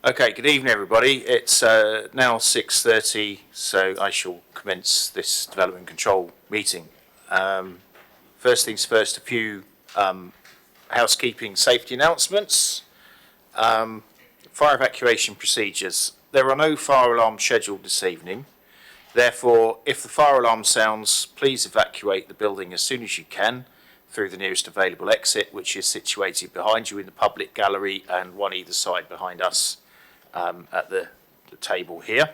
Okay, good evening everybody. It's now 6:30, so I shall commence this development control meeting. First things first, a few housekeeping safety announcements. Fire evacuation procedures. There are no fire alarms scheduled this evening. Therefore, if the fire alarm sounds, please evacuate the building as soon as you can through the nearest available exit, which is situated behind you in the public gallery and one either side behind us at the table here.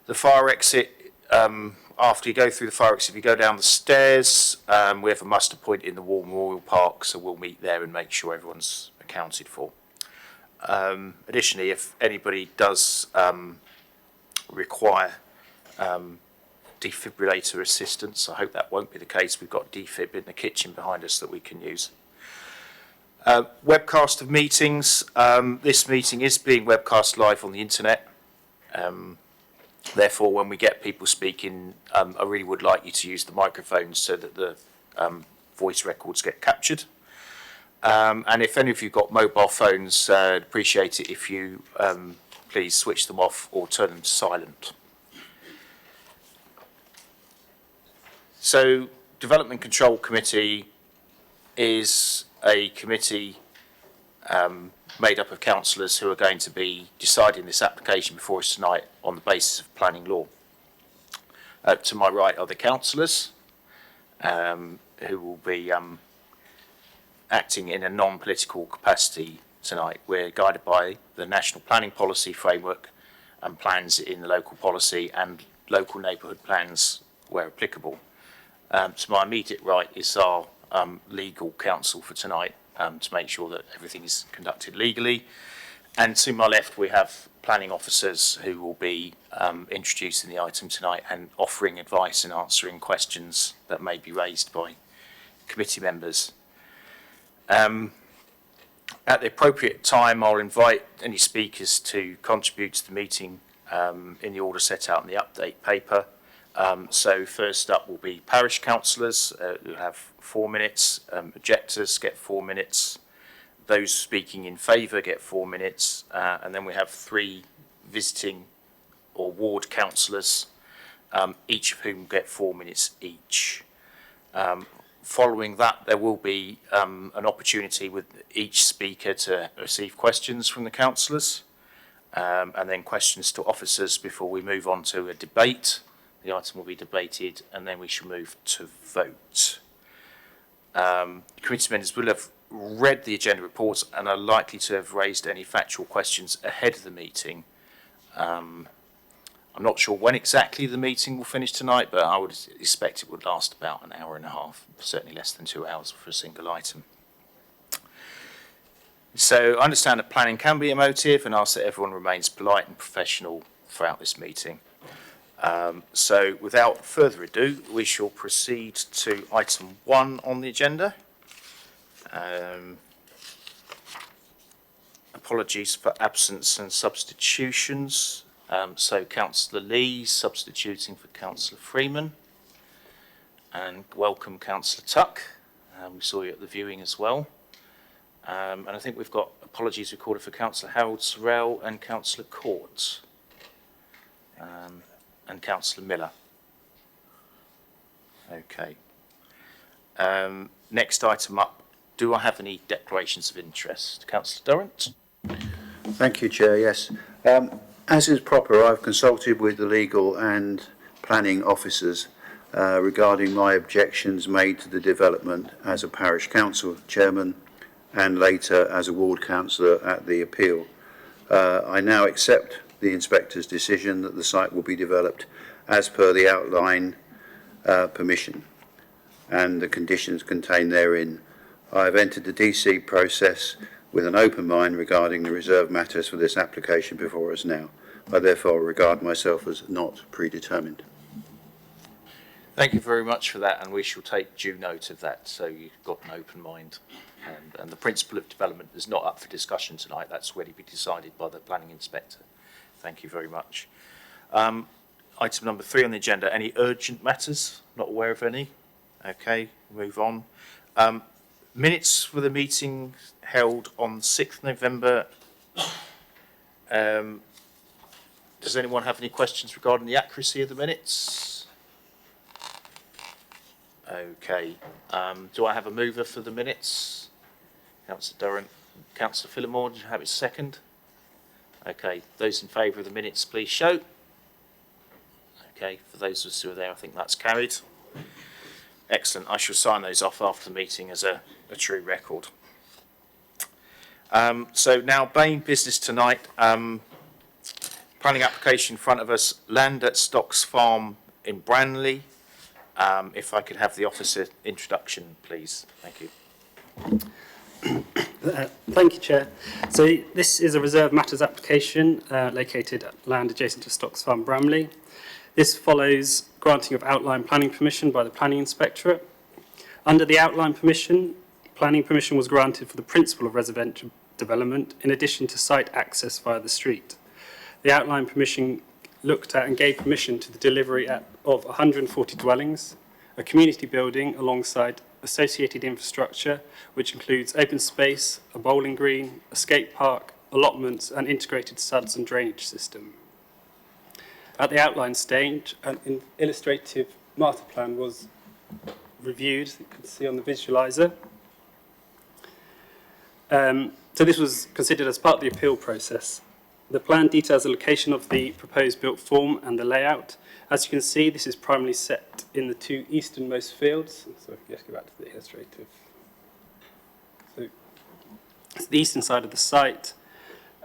The fire exit, after you go through the fire exit, if you go down the stairs, we have a muster point in the War Memorial Park, so we'll meet there and make sure everyone's accounted for. Additionally, if anybody does require defibrillator assistance, I hope that won't be the case. We've got defib in the kitchen behind us that we can use. Webcast of meetings. This meeting is being webcast live on the internet. Therefore, when we get people speaking, I really would like you to use the microphones so that the voice records get captured. And if any of you got mobile phones, I'd appreciate it if you please switch them off or turn them to silent. So, Development Control Committee is a committee made up of councillors who are going to be deciding this application before us tonight on the basis of planning law. To my right are the councillors who will be acting in a non-political capacity tonight. We're guided by the National Planning Policy Framework and plans in local policy and local neighbourhood plans where applicable. To my immediate right is our legal counsel for tonight to make sure that everything is conducted legally. And to my left we have planning officers who will be introducing the item tonight and offering advice and answering questions that may be raised by committee members. At the appropriate time, I'll invite any speakers to contribute to the meeting in the order set out in the update paper. So first up will be parish councillors who have 4 minutes, objectors get 4 minutes, those speaking in favour get 4 minutes, and then we have 3 visiting or ward councillors, each of whom get 4 minutes each. Following that, there will be an opportunity with each speaker to receive questions from the councillors, and then questions to officers before we move on to a debate. The item will be debated and then we shall move to vote. Committee members will have read the agenda reports and are likely to have raised any factual questions ahead of the meeting. I'm not sure when exactly the meeting will finish tonight, but I would expect it would last about an hour and a half, certainly less than 2 hours for a single item. So I understand that planning can be emotive and ask that everyone remains polite and professional throughout this meeting. So without further ado, we shall proceed to item 1 on the agenda. Apologies for absence and substitutions. So Councillor Lee substituting for Councillor Freeman. And welcome Councillor Tuck. We saw you at the viewing as well. And I think we've got apologies recorded for Councillor Harold Sorrell and Councillor Court. And Councillor Miller. Okay. Next item up, do I have any declarations of interest? Councillor Durrant. Thank you, Chair. Yes. As is proper, I've consulted with the legal and planning officers regarding my objections made to the development as a parish council chairman and later as a ward councillor at the appeal. I now accept the inspector's decision that the site will be developed as per the outline permission and the conditions contained therein. I have entered the DC process with an open mind regarding the reserved matters for this application before us now. I therefore regard myself as not predetermined. Thank you very much for that, and we shall take due note of that, so you've got an open mind. And the principle of development is not up for discussion tonight. That's already been decided by the planning inspector. Thank you very much. Item number 3 on the agenda, any urgent matters? Not aware of any. Okay, move on. Minutes for the meeting held on 6th November Does anyone have any questions regarding the accuracy of the minutes? Okay. Do I have a mover for the minutes? Councillor Durrant. Councillor Phillimore, do you have it second? Okay. Those in favour of the minutes, please show. Okay. For those of us who are there, I think that's carried. Excellent. I shall sign those off after the meeting as a true record. So now, main business tonight. Planning application in front of us, land at Stocks Farm in Branley. If I could have the officer introduction, please. Thank you. Thank you, Chair. So this is a reserve matters application located at land adjacent to Stocks Farm, Bramley. This follows granting of outline planning permission by the Planning Inspectorate. Under the outline permission, planning permission was granted for the principle of residential development in addition to site access via the street. The outline permission looked at and gave permission to the delivery of 140 dwellings, a community building alongside associated infrastructure, which includes open space, a bowling green, a skate park, allotments and integrated suds and drainage system. At the outline stage, an illustrative master plan was reviewed, you can see on the visualiser. So this was considered as part of the appeal process. The plan details the location of the proposed built form and the layout. As you can see, this is primarily set in the two easternmost fields. So if you just go back to the illustrative. So it's the eastern side of the site,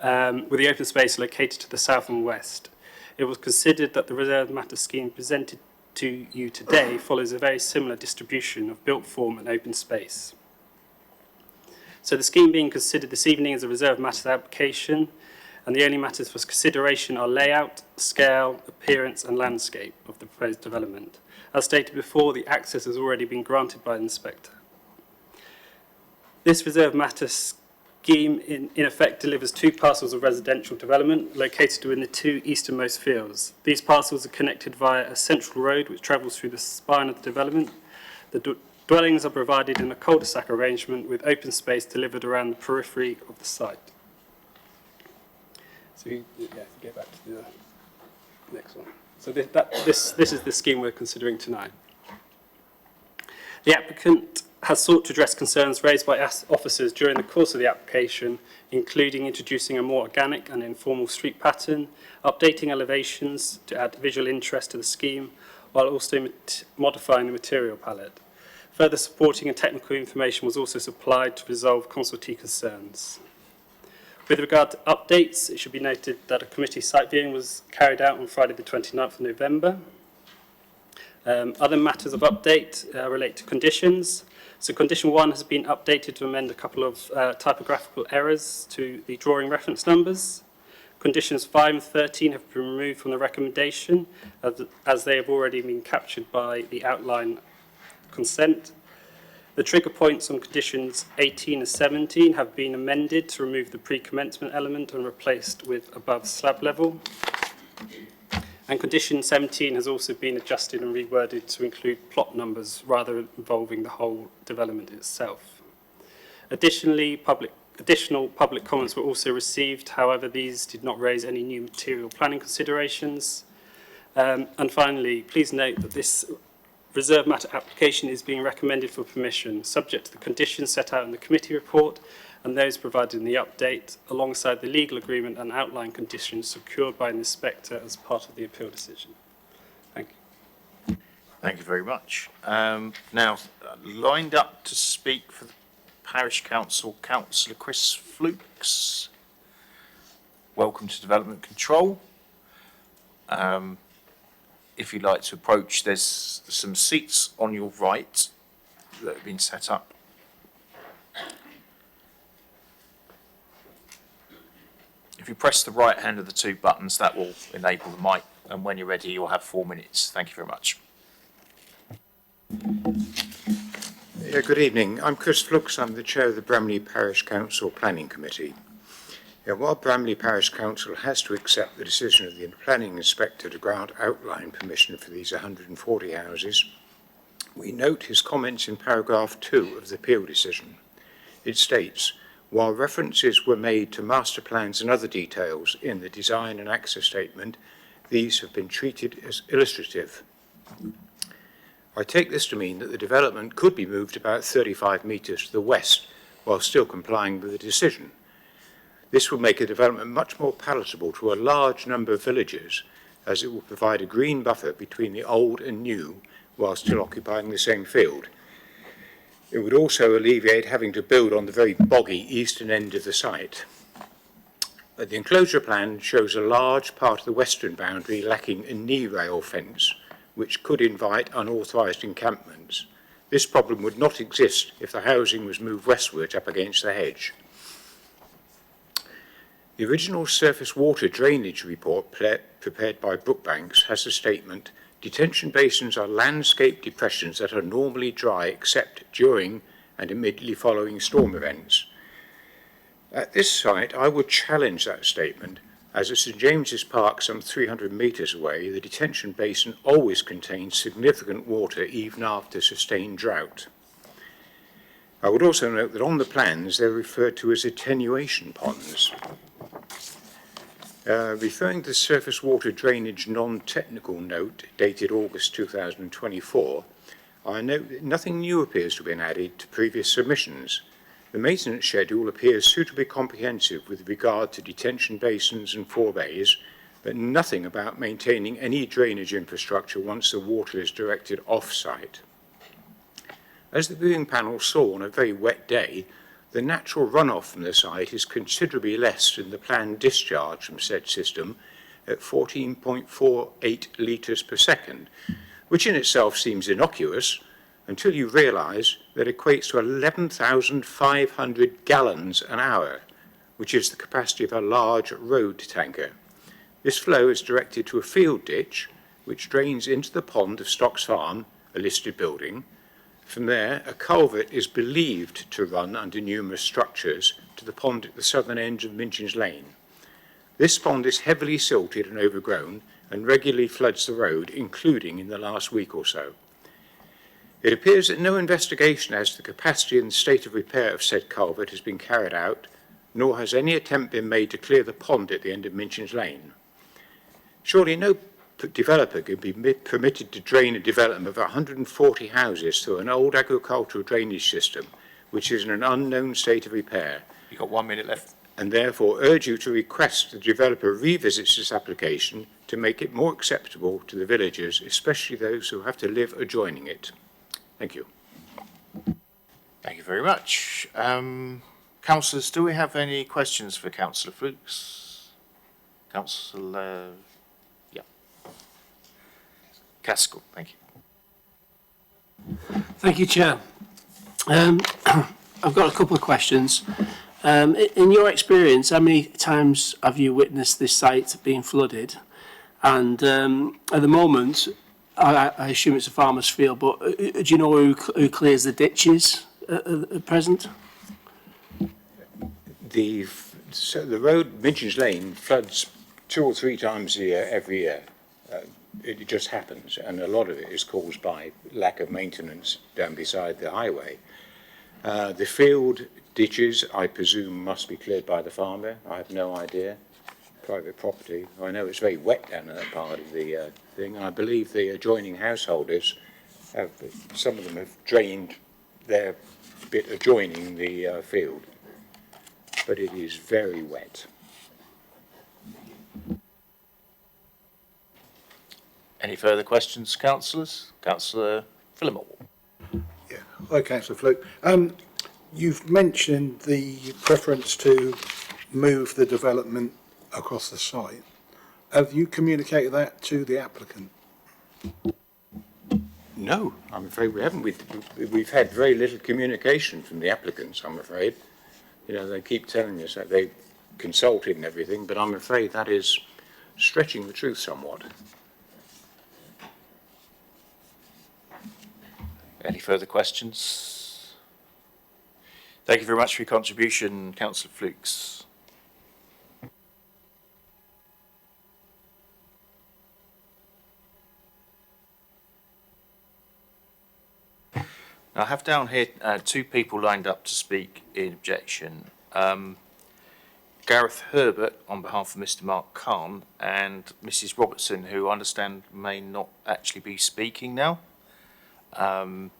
with the open space located to the south and west. It was considered that the reserve matter scheme presented to you today follows a very similar distribution of built form and open space. So the scheme being considered this evening is a reserve matters application, and the only matters for consideration are layout, scale, appearance and landscape of the proposed development. As stated before, the access has already been granted by the inspector. This reserve matter scheme in effect delivers two parcels of residential development located within the two easternmost fields. These parcels are connected via a central road which travels through the spine of the development. The dwellings are provided in a cul-de-sac arrangement with open space delivered around the periphery of the site. So if you get back to the next one. So this is the scheme we're considering tonight. The applicant has sought to address concerns raised by officers during the course of the application, including introducing a more organic and informal street pattern, updating elevations to add visual interest to the scheme, while also modifying the material palette. Further supporting and technical information was also supplied to resolve consultee concerns. With regard to updates, it should be noted that a committee site viewing was carried out on Friday the 29th of November. Other matters of update relate to conditions. So condition 1 has been updated to amend a couple of typographical errors to the drawing reference numbers. Conditions 5 and 13 have been removed from the recommendation as they have already been captured by the outline consent. The trigger points on conditions 18 and 17 have been amended to remove the pre-commencement element and replaced with above slab level. And condition 17 has also been adjusted and reworded to include plot numbers rather involving the whole development itself. Additionally, additional public comments were also received. However, these did not raise any new material planning considerations. And finally, please note that this reserve matter application is being recommended for permission, subject to the conditions set out in the committee report and those provided in the update, alongside the legal agreement and outline conditions secured by an inspector as part of the appeal decision. Thank you. Thank you very much. Now, lined up to speak for the Parish Council, Councillor Chris Flukes. Welcome to Development Control. If you'd like to approach, there's some seats on your right that have been set up. If you press the right hand of the two buttons, that will enable the mic, and when you're ready, you'll have 4 minutes. Thank you very much. Yeah, good evening. I'm Chris Flukes. I'm the chair of the Bramley Parish Council Planning Committee. While Bramley Parish Council has to accept the decision of the planning inspector to grant outline permission for these 140 houses, we note his comments in paragraph 2 of the appeal decision. It states, While references were made to master plans and other details in the design and access statement, these have been treated as illustrative. I take this to mean that the development could be moved about 35 metres to the west while still complying with the decision. This will make a development much more palatable to a large number of villagers, as it will provide a green buffer between the old and new while still occupying the same field. It would also alleviate having to build on the very boggy eastern end of the site. The enclosure plan shows a large part of the western boundary lacking a knee rail fence, which could invite unauthorised encampments. This problem would not exist if the housing was moved westward up against the hedge. The original surface water drainage report prepared by Brookbanks has the statement, detention basins are landscape depressions that are normally dry except during and immediately following storm events. At this site, I would challenge that statement, as at St James's Park, some 300 metres away, the detention basin always contains significant water even after sustained drought. I would also note that on the plans they're referred to as attenuation ponds. Referring to the surface water drainage non-technical note dated August 2024, I note that nothing new appears to have been added to previous submissions. The maintenance schedule appears suitably comprehensive with regard to detention basins and forebays, but nothing about maintaining any drainage infrastructure once the water is directed off-site. As the viewing panel saw on a very wet day, the natural runoff from the site is considerably less than the planned discharge from said system at 14.48 litres per second, which in itself seems innocuous until you realise that it equates to 11,500 gallons an hour, which is the capacity of a large road tanker. This flow is directed to a field ditch, which drains into the pond of Stocks Farm, a listed building. From there, a culvert is believed to run under numerous structures to the pond at the southern end of Minchin's Lane. This pond is heavily silted and overgrown and regularly floods the road, including in the last week or so. It appears that no investigation as to the capacity and state of repair of said culvert has been carried out, nor has any attempt been made to clear the pond at the end of Minchin's Lane. Surely no developer can be permitted to drain a development of 140 houses through an old agricultural drainage system, which is in an unknown state of repair. You've got 1 minute left. And therefore urge you to request the developer revisits this application to make it more acceptable to the villagers, especially those who have to live adjoining it. Thank you. Thank you very much. Councillors, do we have any questions for Councillor Flukes? Councillor, Caskell, thank you. Thank you, Chair. I've got a couple of questions. In your experience, how many times have you witnessed this site being flooded? And at the moment, I assume it's a farmer's field, but do you know who clears the ditches at present? The road, Minchin's Lane, floods 2 or 3 times a year, every year. It just happens, and a lot of it is caused by lack of maintenance down beside the highway. The field ditches, I presume, must be cleared by the farmer. I have no idea. Private property. I know it's very wet down in that part of the thing, and I believe the adjoining householders have, some of them have drained their bit adjoining the field, but it is very wet. Any further questions, councillors? Councillor Phillimore. Yeah. Hi, Councillor Fluke. You've mentioned the preference to move the development across the site. Have you communicated that to the applicant? No, I'm afraid we haven't. We've had very little communication from the applicants, I'm afraid. You know, they keep telling us that they've consulted and everything, but I'm afraid that is stretching the truth somewhat. Any further questions? Thank you very much for your contribution, Councillor Flukes. Now, I have down here 2 people lined up to speak in objection. Gareth Herbert on behalf of Mr. Mark Khan and Mrs. Robertson, who I understand may not actually be speaking now.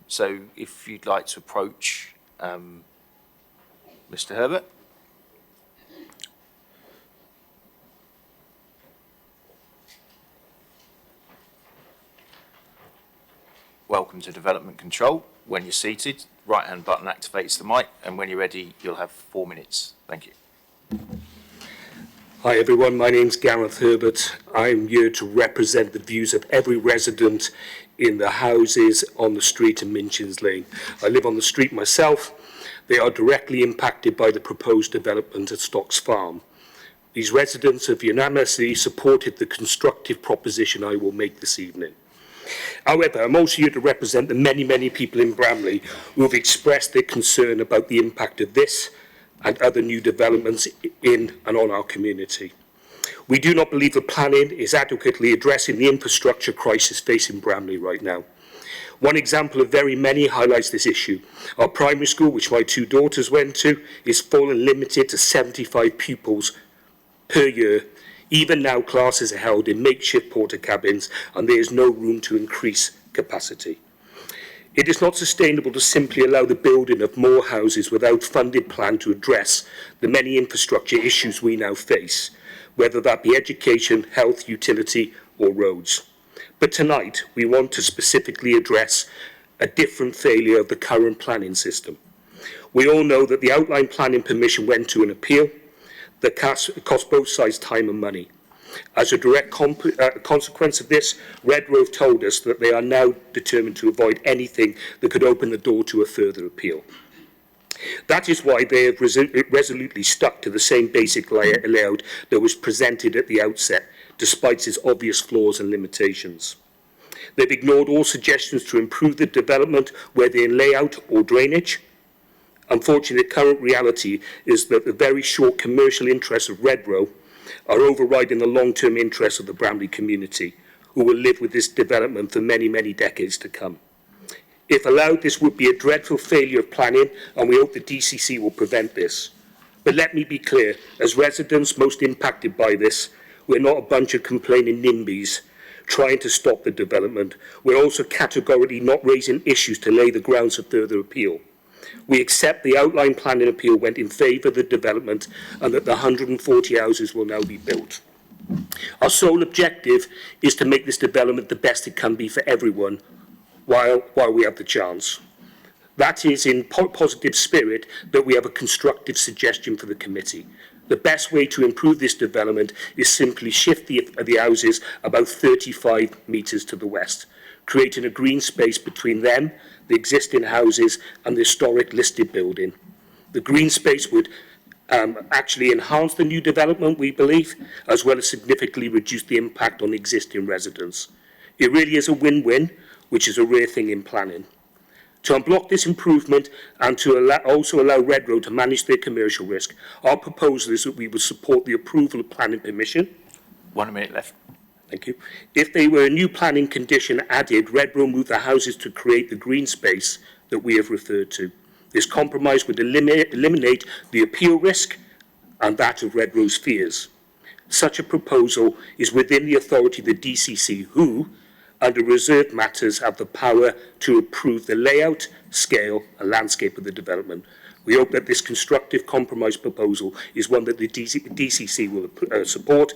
So if you'd like to approach Mr. Herbert. Welcome to Development Control. When you're seated, right-hand button activates the mic, and when you're ready, you'll have 4 minutes. Thank you. Hi everyone, my name's Gareth Herbert. I'm here to represent the views of every resident in the houses on the street in Minchin's Lane. I live on the street myself. They are directly impacted by the proposed development at Stocks Farm. These residents have unanimously supported the constructive proposition I will make this evening. However, I'm also here to represent the many people in Bramley who have expressed their concern about the impact of this and other new developments in and on our community. We do not believe the planning is adequately addressing the infrastructure crisis facing Bramley right now. One example of very many highlights this issue. Our primary school, which my 2 daughters went to, is full and limited to 75 pupils per year. Even now, classes are held in makeshift porta cabins and there is no room to increase capacity. It is not sustainable to simply allow the building of more houses without funded plan to address the many infrastructure issues we now face, whether that be education, health, utility or roads. But tonight we want to specifically address a different failure of the current planning system. We all know that the outline planning permission went to an appeal that cost both sides time and money. As a direct consequence of this, Redgrove told us that they are now determined to avoid anything that could open the door to a further appeal. That is why they have resolutely stuck to the same basic layout that was presented at the outset, despite its obvious flaws and limitations. They've ignored all suggestions to improve the development, whether in layout or drainage. Unfortunately, the current reality is that the very short commercial interests of Redgrove are overriding the long-term interests of the Bramley community, who will live with this development for many decades to come. If allowed, this would be a dreadful failure of planning, and we hope the DCC will prevent this. But let me be clear, as residents most impacted by this, we're not a bunch of complaining NIMBYs trying to stop the development. We're also categorically not raising issues to lay the grounds for further appeal. We accept the outline planning appeal went in favour of the development and that the 140 houses will now be built. Our sole objective is to make this development the best it can be for everyone while we have the chance. That is in positive spirit that we have a constructive suggestion for the committee. The best way to improve this development is simply shift the houses about 35 metres to the west, creating a green space between them, the existing houses and the historic listed building. The green space would actually enhance the new development, we believe, as well as significantly reduce the impact on existing residents. It really is a win-win, which is a rare thing in planning. To unblock this improvement and to also allow Redgrove to manage their commercial risk, our proposal is that we would support the approval of planning permission. 1 minute left. Thank you. If they were a new planning condition added, Redgrove moved the houses to create the green space that we have referred to. This compromise would eliminate the appeal risk and that of Redgrove's fears. Such a proposal is within the authority of the DCC, who, under reserved matters, have the power to approve the layout, scale and landscape of the development. We hope that this constructive compromise proposal is one that the DCC will support.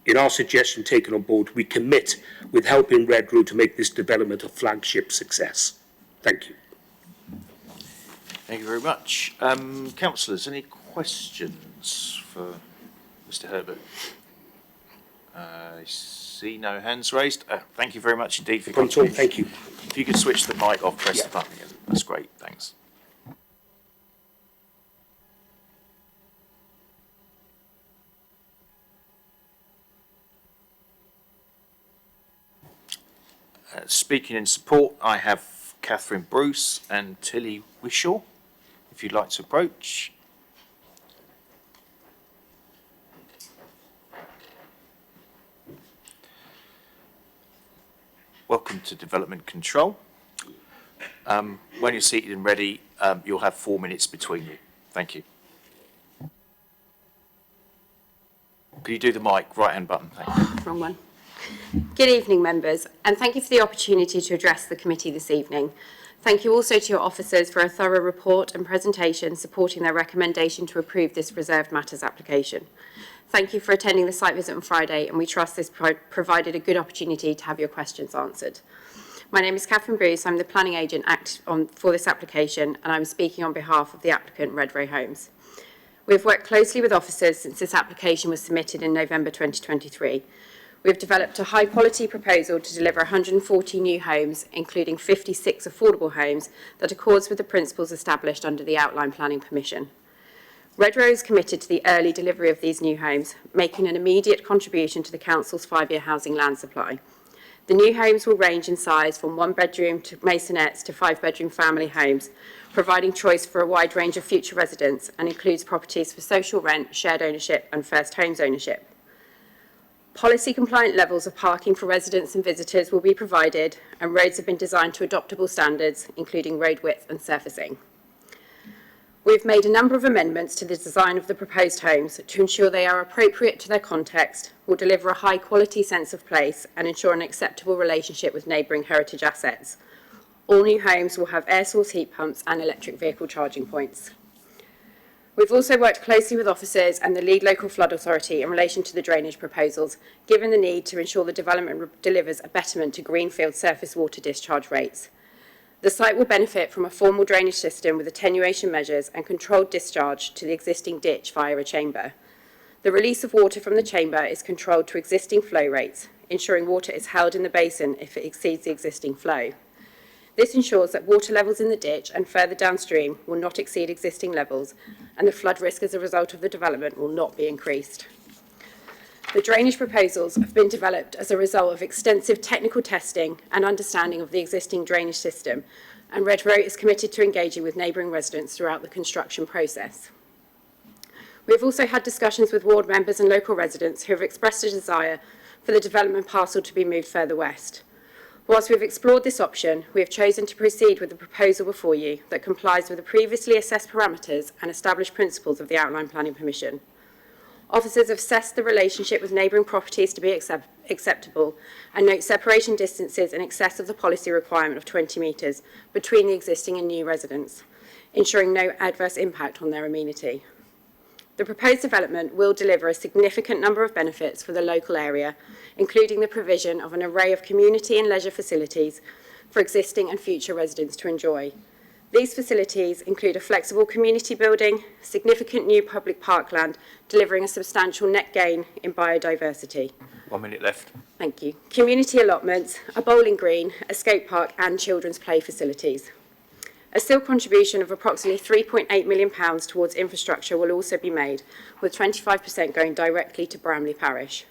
In our suggestion taken on board, we commit with helping Redgrove to make this development a flagship success. Thank you. Thank you very much. Councillors, any questions for Mr. Herbert? I see no hands raised. Thank you very much indeed for your contribution. Thank you. If you could switch the mic off, press the button again. That's great. Thanks. Speaking in support, I have Catherine Bruce and Tilly Wishaw, if you'd like to approach. Welcome to Development Control. When you're seated and ready, you'll have 4 minutes between you. Thank you. Could you do the mic, right-hand button, thank you. Wrong one. Good evening, members, and thank you for the opportunity to address the committee this evening. Thank you also to your officers for a thorough report and presentation supporting their recommendation to approve this reserved matters application. Thank you for attending the site visit on Friday, and we trust this provided a good opportunity to have your questions answered. My name is Catherine Bruce. I'm the planning agent for this application, and I'm speaking on behalf of the applicant, Redrow Homes. We have worked closely with officers since this application was submitted in November 2023. We have developed a high-quality proposal to deliver 140 new homes, including 56 affordable homes, that accords with the principles established under the Outline Planning Permission. Redrow is committed to the early delivery of these new homes, making an immediate contribution to the Council's 5-year housing land supply. The new homes will range in size from 1-bedroom to maisonettes to 5-bedroom family homes, providing choice for a wide range of future residents, and includes properties for social rent, shared ownership and first homes ownership. Policy-compliant levels of parking for residents and visitors will be provided, and roads have been designed to adoptable standards, including road width and surfacing. We've made a number of amendments to the design of the proposed homes to ensure they are appropriate to their context, will deliver a high-quality sense of place, and ensure an acceptable relationship with neighbouring heritage assets. All new homes will have air source heat pumps and electric vehicle charging points. We've also worked closely with officers and the lead local flood authority in relation to the drainage proposals, given the need to ensure the development delivers a betterment to greenfield surface water discharge rates. The site will benefit from a formal drainage system with attenuation measures and controlled discharge to the existing ditch via a chamber. The release of water from the chamber is controlled to existing flow rates, ensuring water is held in the basin if it exceeds the existing flow. This ensures that water levels in the ditch and further downstream will not exceed existing levels, and the flood risk as a result of the development will not be increased. The drainage proposals have been developed as a result of extensive technical testing and understanding of the existing drainage system, and Redrow is committed to engaging with neighbouring residents throughout the construction process. We have also had discussions with ward members and local residents who have expressed a desire for the development parcel to be moved further west. Whilst we have explored this option, we have chosen to proceed with the proposal before you that complies with the previously assessed parameters and established principles of the Outline Planning Permission. Officers have assessed the relationship with neighbouring properties to be acceptable and note separation distances in excess of the policy requirement of 20 metres between the existing and new residents, ensuring no adverse impact on their amenity. The proposed development will deliver a significant number of benefits for the local area, including the provision of an array of community and leisure facilities for existing and future residents to enjoy. These facilities include a flexible community building, significant new public parkland, delivering a substantial net gain in biodiversity. 1 minute left. Thank you. Community allotments, a bowling green, a skate park and children's play facilities. A SIL contribution of approximately £3.8 million towards infrastructure will also be made, with 25% going directly to Bramley Parish.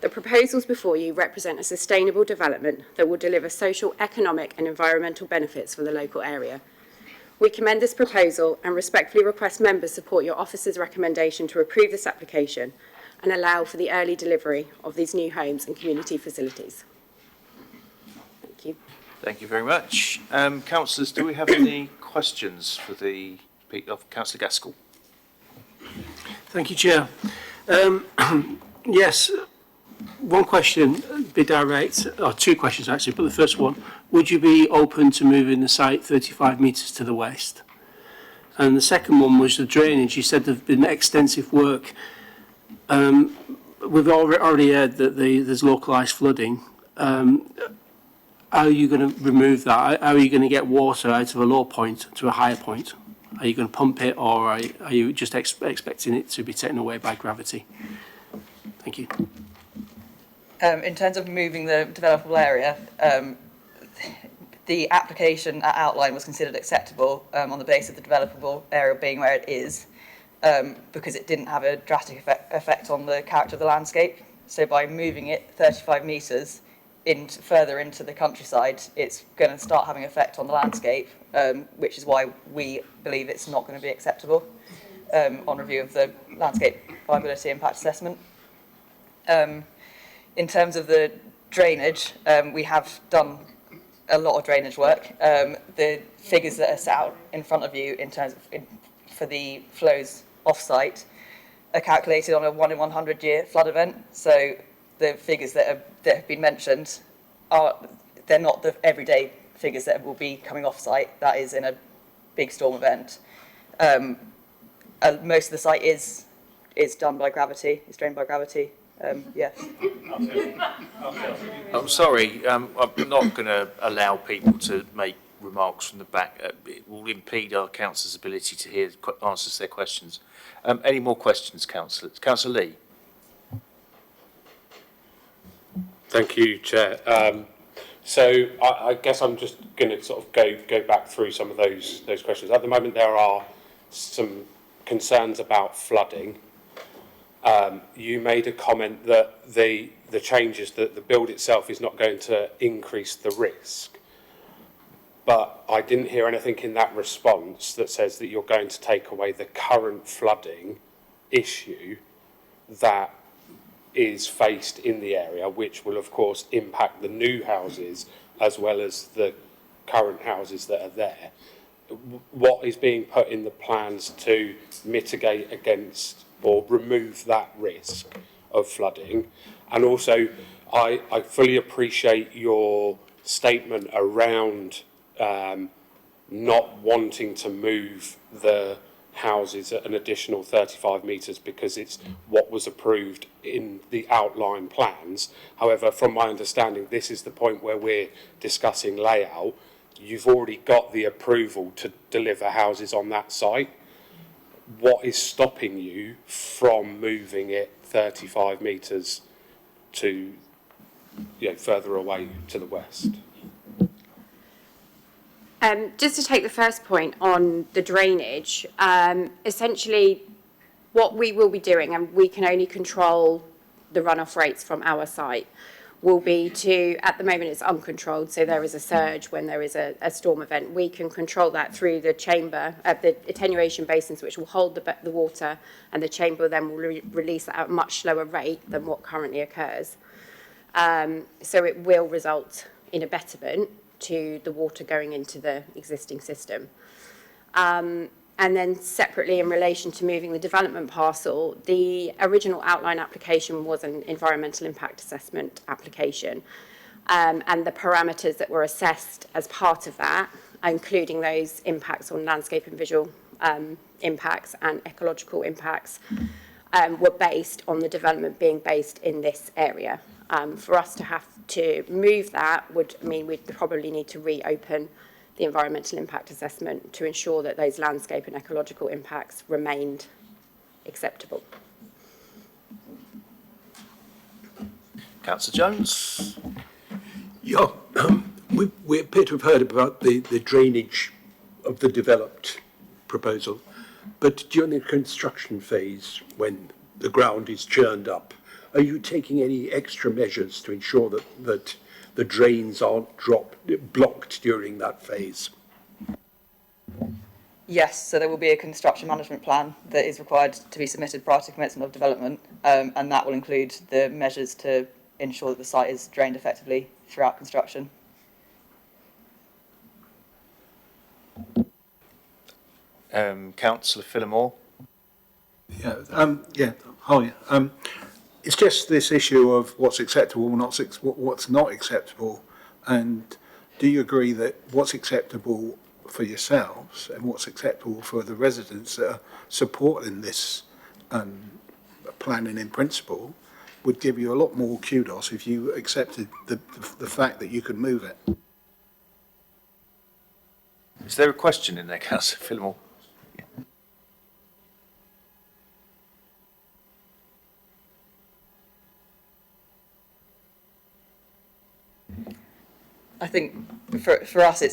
The proposals before you represent a sustainable development that will deliver social, economic and environmental benefits for the local area. We commend this proposal and respectfully request members support your officer's recommendation to approve this application and allow for the early delivery of these new homes and community facilities. Thank you. Thank you very much. Councillors, do we have any questions for Councillor Gaskell? Thank you, Chair. Yes, one question, be direct, or two questions actually, but the first one, would you be open to moving the site 35 metres to the west? And the second one was the drainage. You said there's been extensive work. We've already heard that there's localised flooding. How are you going to remove that? How are you going to get water out of a low point to a higher point? Are you going to pump it, or are you just expecting it to be taken away by gravity? Thank you. In terms of moving the developable area, the application at Outline was considered acceptable on the basis of the developable area being where it is, because it didn't have a drastic effect on the character of the landscape. So by moving it 35 metres further into the countryside, it's going to start having an effect on the landscape, which is why we believe it's not going to be acceptable on review of the landscape viability impact assessment. In terms of the drainage, we have done a lot of drainage work. The figures that are set out in front of you in terms of for the flows off-site are calculated on a 1 in 100 year flood event. So the figures that have been mentioned they're not the everyday figures that will be coming off site. That is in a big storm event. Most of the site is done by gravity. It's drained by gravity. Yeah. I'm sorry, I'm not going to allow people to make remarks from the back. It will impede our councillors' ability to hear answers to their questions. Any more questions, councillors? Councillor Lee. Thank you, Chair. So I guess I'm just going to sort of go back through some of those questions. At the moment, there are some concerns about flooding. You made a comment that the changes, that the build itself is not going to increase the risk. But I didn't hear anything in that response that says that you're going to take away the current flooding issue that is faced in the area, which will of course impact the new houses as well as the current houses that are there. What is being put in the plans to mitigate against or remove that risk of flooding? And also, I fully appreciate your statement around not wanting to move the houses at an additional 35 metres because it's what was approved in the outline plans. However, from my understanding, this is the point where we're discussing layout. You've already got the approval to deliver houses on that site. What is stopping you from moving it 35 metres to, further away to the west? Just to take the first point on the drainage, essentially what we will be doing, and we can only control the runoff rates from our site, will be to, at the moment it's uncontrolled, so there is a surge when there is a storm event. We can control that through the chamber, the attenuation basins, which will hold the water, and the chamber then will release that at a much slower rate than what currently occurs. So it will result in a betterment to the water going into the existing system. And then separately, in relation to moving the development parcel, the original outline application was an environmental impact assessment application. And the parameters that were assessed as part of that, including those impacts on landscape and visual impacts and ecological impacts, were based on the development being based in this area. For us to have to move that would mean we'd probably need to reopen the environmental impact assessment to ensure that those landscape and ecological impacts remained acceptable. Councillor Jones. Yeah, we appear to have heard about the drainage of the developed proposal, but during the construction phase, when the ground is churned up, are you taking any extra measures to ensure that the drains aren't blocked during that phase? Yes, so there will be a construction management plan that is required to be submitted prior to commencement of development, and that will include the measures to ensure that the site is drained effectively throughout construction. Councillor Phillimore. Hi. It's just this issue of what's acceptable, what's not acceptable, and do you agree that what's acceptable for yourselves and what's acceptable for the residents that are supporting this planning in principle would give you a lot more kudos if you accepted the fact that you could move it? Is there a question in there, Councillor Phillimore? Yeah. I think for us,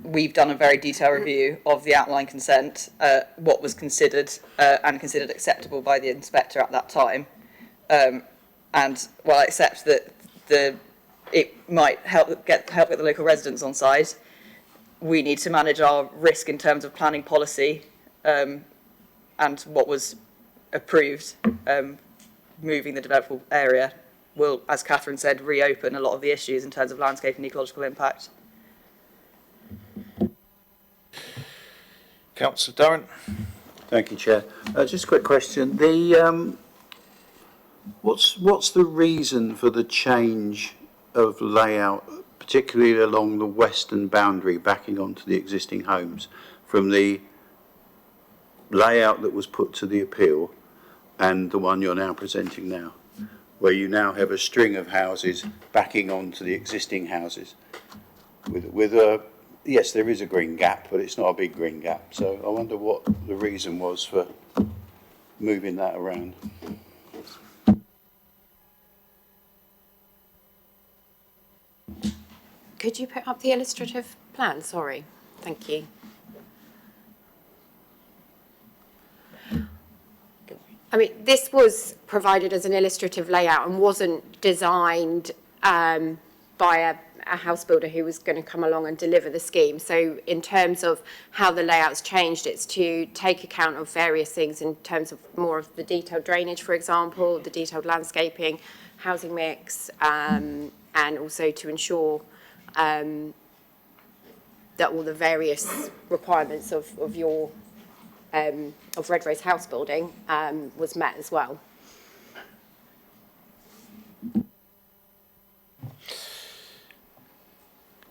we've done a very detailed review of the outline consent, what was considered and considered acceptable by the inspector at that time. And while I accept that it might help get the local residents on side, we need to manage our risk in terms of planning policy and what was approved, moving the developable area will, as Catherine said, reopen a lot of the issues in terms of landscape and ecological impact. Councillor Durrant. Thank you, Chair. Just a quick question. What's the reason for the change of layout, particularly along the western boundary, backing onto the existing homes, from the layout that was put to the appeal and the one you're now presenting now, where you now have a string of houses backing onto the existing houses with a, yes, there is a green gap, but it's not a big green gap. So I wonder what the reason was for moving that around. Could you put up the illustrative plan? Sorry. Thank you. I mean, this was provided as an illustrative layout and wasn't designed by a house builder who was going to come along and deliver the scheme. So in terms of how the layout's changed, it's to take account of various things in terms of more of the detailed drainage, for example, the detailed landscaping, housing mix, and also to ensure that all the various requirements of your of Redrose house building was met as well.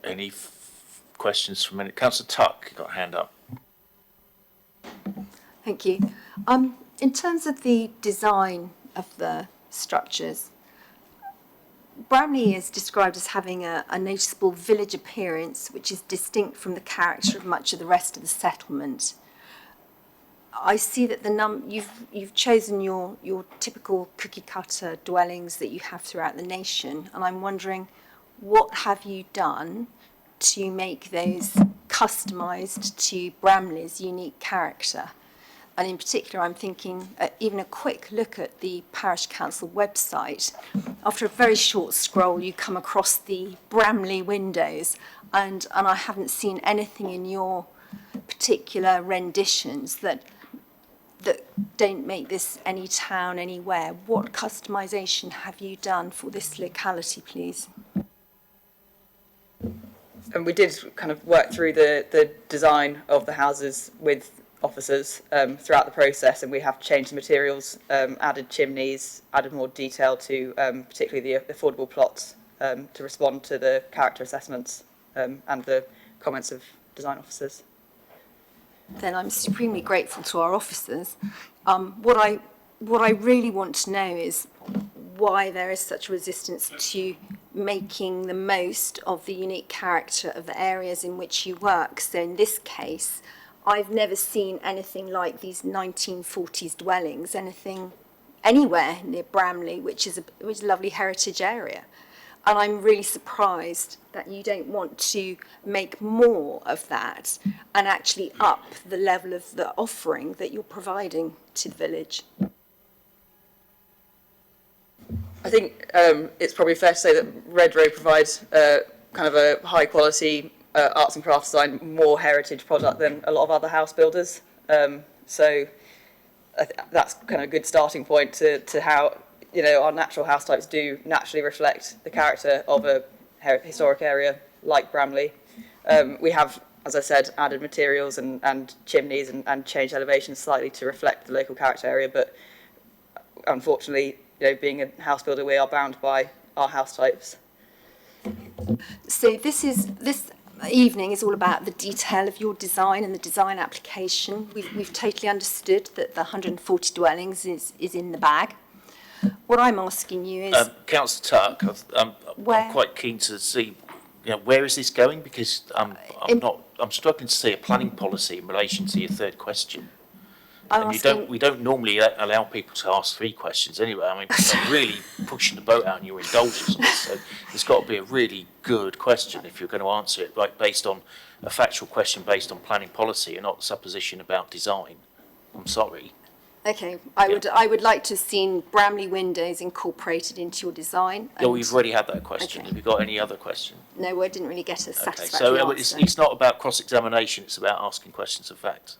Any questions from any? Councillor Tuck, you got a hand up. Thank you. In terms of the design of the structures, Bramley is described as having a noticeable village appearance, which is distinct from the character of much of the rest of the settlement. I see that you've chosen your typical cookie cutter dwellings that you have throughout the nation, and I'm wondering, what have you done to make those customised to Bramley's unique character? And in particular, I'm thinking even a quick look at the Parish Council website. After a very short scroll, you come across the Bramley windows, and I haven't seen anything in your particular renditions that don't make this any town anywhere. What customisation have you done for this locality, please? And we did kind of work through the design of the houses with officers throughout the process, and we have changed the materials, added chimneys, added more detail to particularly the affordable plots to respond to the character assessments and the comments of design officers. Then I'm supremely grateful to our officers. What I really want to know is why there is such resistance to making the most of the unique character of the areas in which you work. So in this case, I've never seen anything like these 1940s dwellings, anything anywhere near Bramley, which is a lovely heritage area. And I'm really surprised that you don't want to make more of that and actually up the level of the offering that you're providing to the village. I think it's probably fair to say that Redrow provides kind of a high quality arts and crafts design, more heritage product than a lot of other house builders. So that's kind of a good starting point to how, you know, our natural house types do naturally reflect the character of a historic area like Bramley. We have, as I said, added materials and chimneys and changed elevations slightly to reflect the local character area, but unfortunately, you know, being a house builder, we are bound by our house types. So this evening is all about the detail of your design and the design application. We've totally understood that the 140 dwellings is in the bag. What I'm asking you is... Councillor Tuck, I'm quite keen to see, you know, where is this going? Because I'm struggling to see a planning policy in relation to your third question. And we don't normally allow people to ask 3 questions anyway. I mean, I'm really pushing the boat out and your indulgence on this. So there's got to be a really good question if you're going to answer it, like based on a factual question based on planning policy and not a supposition about design. I'm sorry. Okay, I would like to have seen Bramley windows incorporated into your design. Oh, we've already had that question. Okay. Have you got any other question? No, I didn't really get a satisfactory answer. It's not about cross-examination, it's about asking questions of facts.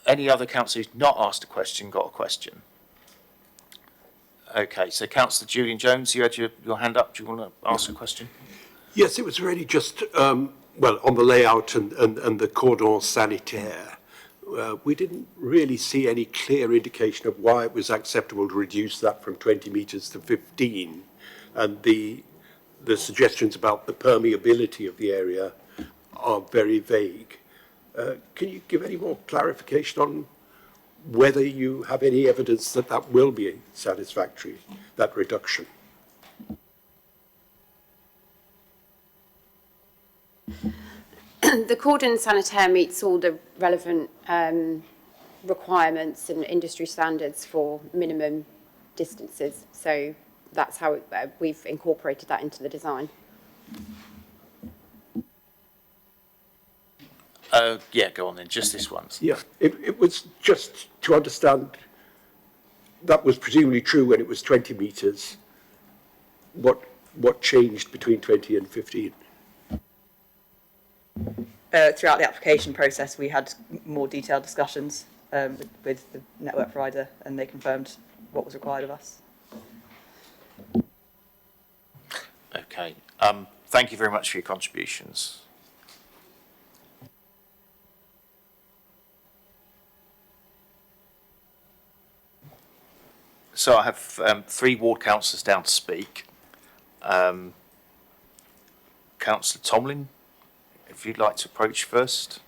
Any other councillor who's not asked a question got a question? Okay, so Councillor Julian Jones, you had your hand up. Do you want to ask a question? Yes, it was really just, well, on the layout and the cordon sanitaire. we didn't really see any clear indication of why it was acceptable to reduce that from 20 metres to 15. And the suggestions about the permeability of the area are very vague. Can you give any more clarification on whether you have any evidence that that will be satisfactory, that reduction? The cordon sanitaire meets all the relevant requirements and industry standards for minimum distances. So that's how we've incorporated that into the design. Yeah, go on then, just this once. Yeah, it was just to understand, that was presumably true when it was 20 metres. What changed between 20 and 15? Throughout the application process, we had more detailed discussions with the network provider, and they confirmed what was required of us. Okay, thank you very much for your contributions. So I have 3 ward councillors down to speak. Councillor Tomlin, if you'd like to approach first.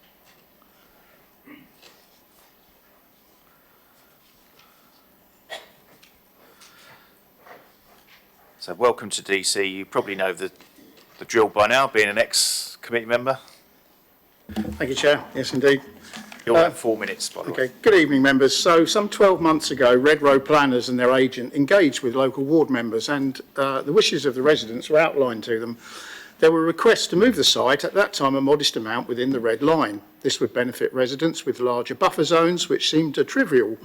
So welcome to DC. You probably know the drill by now, being an ex-committee member. Thank you, Chair. Yes, indeed. You'll have 4 minutes, by the way. Okay. Good evening, members. So some 12 months ago, Red Row planners and their agent engaged with local ward members, and the wishes of the residents were outlined to them. There were requests to move the site, at that time a modest amount, within the red line. This would benefit residents with larger buffer zones, which seemed a trivial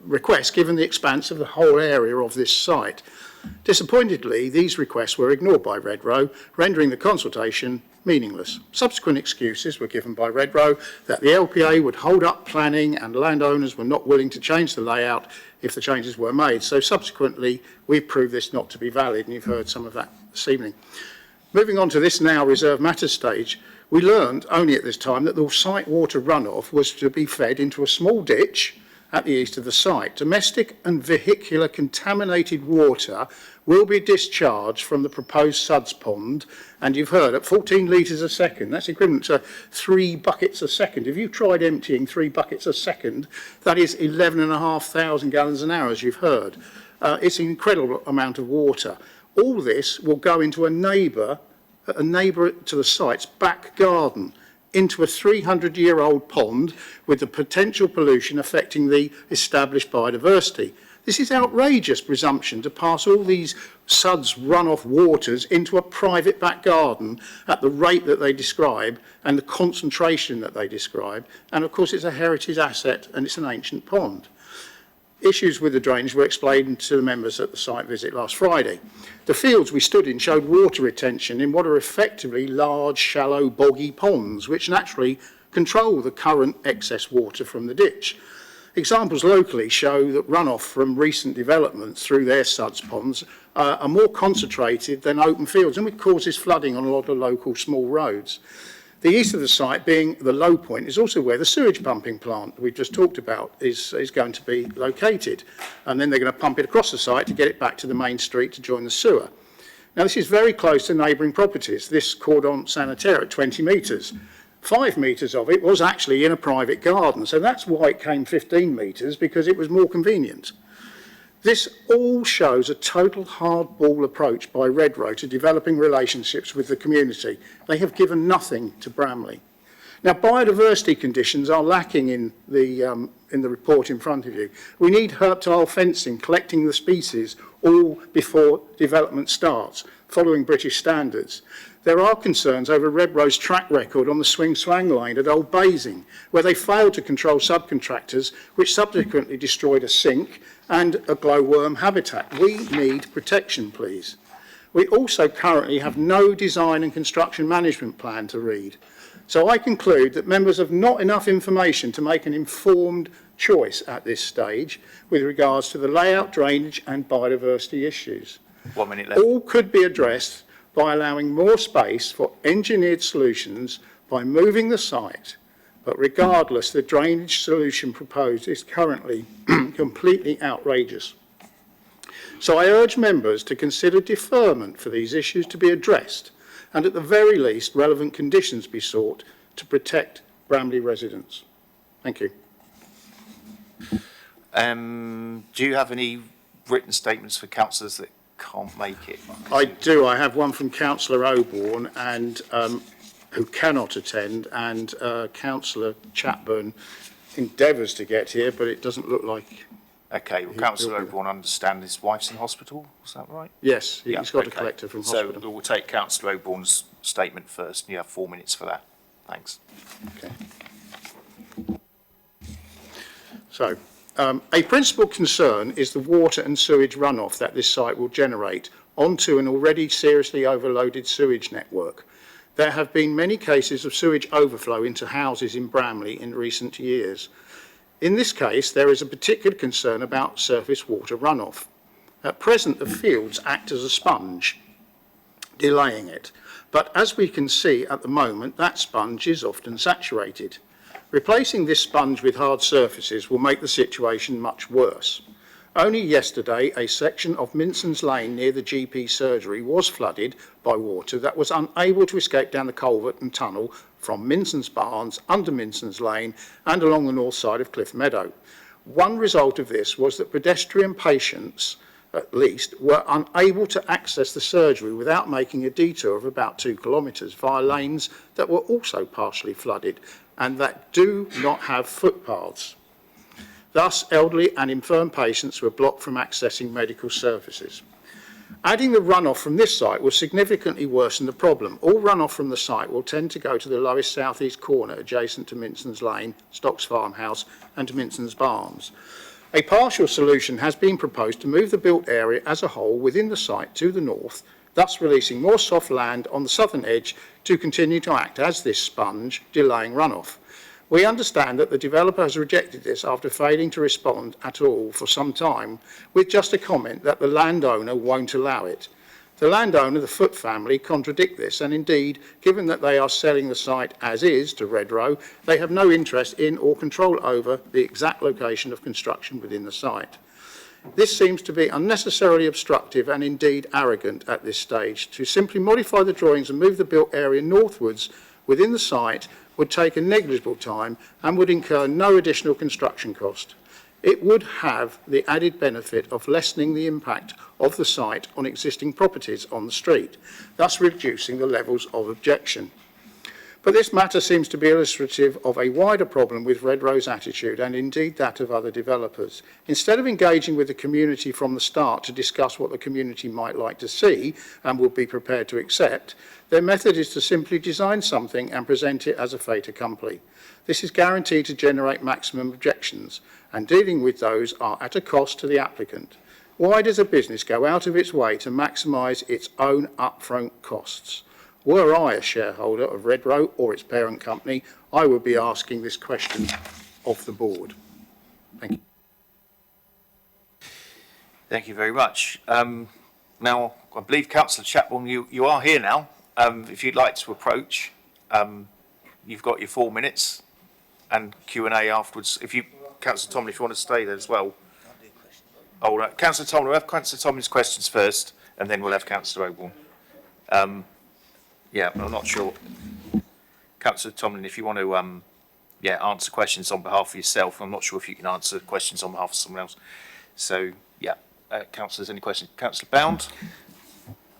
request given the expanse of the whole area of this site. Disappointingly, these requests were ignored by Red Row, rendering the consultation meaningless. Subsequent excuses were given by Red Row that the LPA would hold up planning and landowners were not willing to change the layout if the changes were made. So subsequently, we've proved this not to be valid, and you've heard some of that this evening. Moving on to this now reserved matters stage, we learned only at this time that the site water runoff was to be fed into a small ditch at the east of the site. Domestic and vehicular contaminated water will be discharged from the proposed suds pond, and you've heard, at 14 litres a second. That's equivalent to 3 buckets a second. If you tried emptying 3 buckets a second, that is 11,500 gallons an hour, as you've heard. It's an incredible amount of water. All this will go into a neighbour to the site's back garden, into a 300-year-old pond with the potential pollution affecting the established biodiversity. This is outrageous presumption to pass all these suds runoff waters into a private back garden at the rate that they describe and the concentration that they describe. And of course it's a heritage asset and it's an ancient pond. Issues with the drainage were explained to the members at the site visit last Friday. The fields we stood in showed water retention in what are effectively large, shallow, boggy ponds, which naturally control the current excess water from the ditch. Examples locally show that runoff from recent developments through their suds ponds are more concentrated than open fields, and it causes flooding on a lot of local small roads. The east of the site, being the low point, is also where the sewage pumping plant we've just talked about is going to be located. And then they're going to pump it across the site to get it back to the main street to join the sewer. Now, this is very close to neighbouring properties, this cordon sanitaire at 20 metres. 5 metres of it was actually in a private garden, so that's why it came 15 metres, because it was more convenient. This all shows a total hardball approach by Red Row to developing relationships with the community. They have given nothing to Bramley. Now, biodiversity conditions are lacking in the report in front of you. We need herptile fencing, collecting the species all before development starts, following British standards. There are concerns over Red Row's track record on the swing-swang lane at Old Basing, where they failed to control subcontractors, which subsequently destroyed a sink and a glowworm habitat. We need protection, please. We also currently have no design and construction management plan to read. So I conclude that members have not enough information to make an informed choice at this stage with regards to the layout, drainage and biodiversity issues. 1 minute left. All could be addressed by allowing more space for engineered solutions, by moving the site, But regardless, the drainage solution proposed is currently completely outrageous. So I urge members to consider deferment for these issues to be addressed, and at the very least, relevant conditions be sought to protect Bramley residents. Thank you. Do you have any written statements for councillors that can't make it? I do. I have one from Councillor Oborne, and who cannot attend, and Councillor Chatburn endeavours to get here, but it doesn't look like. Okay, well, Councillor Oborne, I understand his wife's in hospital, is that right? Yes, he's got okay. a collector from hospital. So we'll take Councillor Oborne's statement first, and you have 4 minutes for that. Thanks. Okay. So, a principal concern is the water and sewage runoff that this site will generate onto an already seriously overloaded sewage network. There have been many cases of sewage overflow into houses in Bramley in recent years. In this case, there is a particular concern about surface water runoff. At present, the fields act as a sponge, delaying it. But as we can see at the moment, that sponge is often saturated. Replacing this sponge with hard surfaces will make the situation much worse. Only yesterday, a section of Minson's Lane near the GP surgery was flooded by water that was unable to escape down the culvert and tunnel from Minson's Barns, under Minson's Lane and along the north side of Cliff Meadow. One result of this was that pedestrian patients, at least, were unable to access the surgery without making a detour of about 2 kilometres via lanes that were also partially flooded and that do not have footpaths. Thus, elderly and infirm patients were blocked from accessing medical services. Adding the runoff from this site will significantly worsen the problem. All runoff from the site will tend to go to the lowest southeast corner adjacent to Minson's Lane, Stocks Farmhouse and to Minson's Barns. A partial solution has been proposed to move the built area as a whole within the site to the north, thus releasing more soft land on the southern edge to continue to act as this sponge, delaying runoff. We understand that the developer has rejected this after failing to respond at all for some time, with just a comment that the landowner won't allow it. The landowner, the Foot family, contradict this, and indeed, given that they are selling the site as is to Redrow, they have no interest in or control over the exact location of construction within the site. This seems to be unnecessarily obstructive and indeed arrogant at this stage. To simply modify the drawings and move the built area northwards within the site would take a negligible time and would incur no additional construction cost. It would have the added benefit of lessening the impact of the site on existing properties on the street, thus reducing the levels of objection. But this matter seems to be illustrative of a wider problem with Redrow's attitude and indeed that of other developers. Instead of engaging with the community from the start to discuss what the community might like to see and would be prepared to accept, their method is to simply design something and present it as a fait accompli. This is guaranteed to generate maximum objections, and dealing with those are at a cost to the applicant. Why does a business go out of its way to maximise its own upfront costs? Were I a shareholder of Redrow or its parent company, I would be asking this question of the board. Thank you. Thank you very much. Now, I believe Councillor Chapman, you are here now. If you'd like to approach, you've got your 4 minutes and Q&A afterwards. If you, Councillor Tomlin, if you want to stay there as well. Oh, no. Councillor Tomlin, we'll have Councillor Tomlin's questions first, and then we'll have Councillor Oborne. Yeah, I'm not sure. Councillor Tomlin, if you want to answer questions on behalf of yourself, I'm not sure if you can answer questions on behalf of someone else. So, yeah, councillors, any questions? Councillor Bound?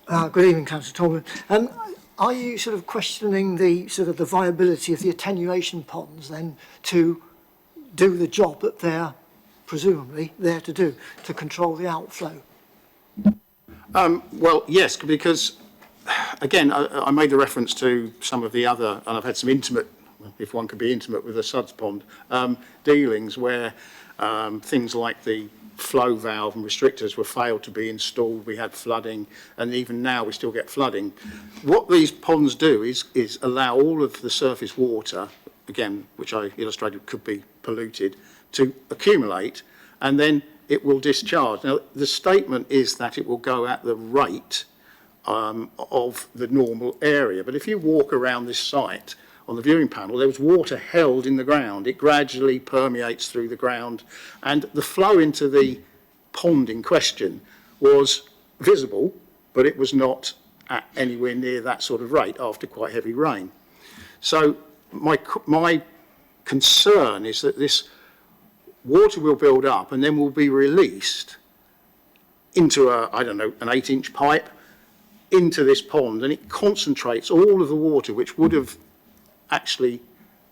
Good evening, Councillor Tomlin. Are you sort of questioning the viability of the attenuation ponds then to do the job that they're presumably there to do, to control the outflow? Well, yes, because again, I made the reference to some of the other, and I've had some intimate, if one could be intimate with a suds pond, dealings where things like the flow valve and restrictors were failed to be installed. We had flooding, and even now we still get flooding. What these ponds do is allow all of the surface water, again, which I illustrated could be polluted, to accumulate, and then it will discharge. Now, the statement is that it will go at the rate of the normal area. But if you walk around this site on the viewing panel, there was water held in the ground. It gradually permeates through the ground, and the flow into the pond in question was visible, but it was not at anywhere near that sort of rate after quite heavy rain. So my concern is that this water will build up and then will be released into an 8-inch pipe into this pond, and it concentrates all of the water which would have actually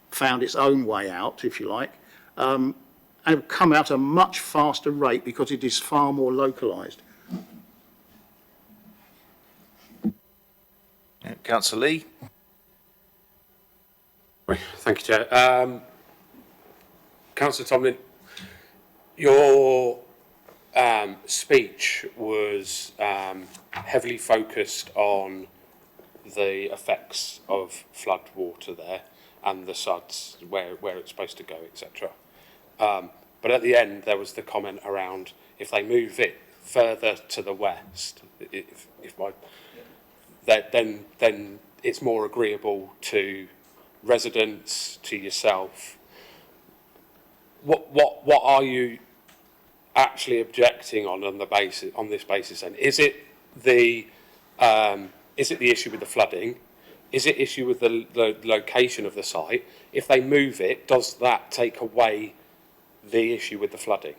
found its own way out, if you like, and it will come out at a much faster rate because it is far more localised. Councillor Lee. Thank you, Chair. Councillor Tomlin, your speech was heavily focused on the effects of flood water there and the suds, where it's supposed to go, etc. But at the end, there was the comment around if they move it further to the west, then it's more agreeable to residents, to yourself. What are you actually objecting on this basis? And is it the issue with the flooding? Is it issue with the location of the site? If they move it, does that take away the issue with the flooding?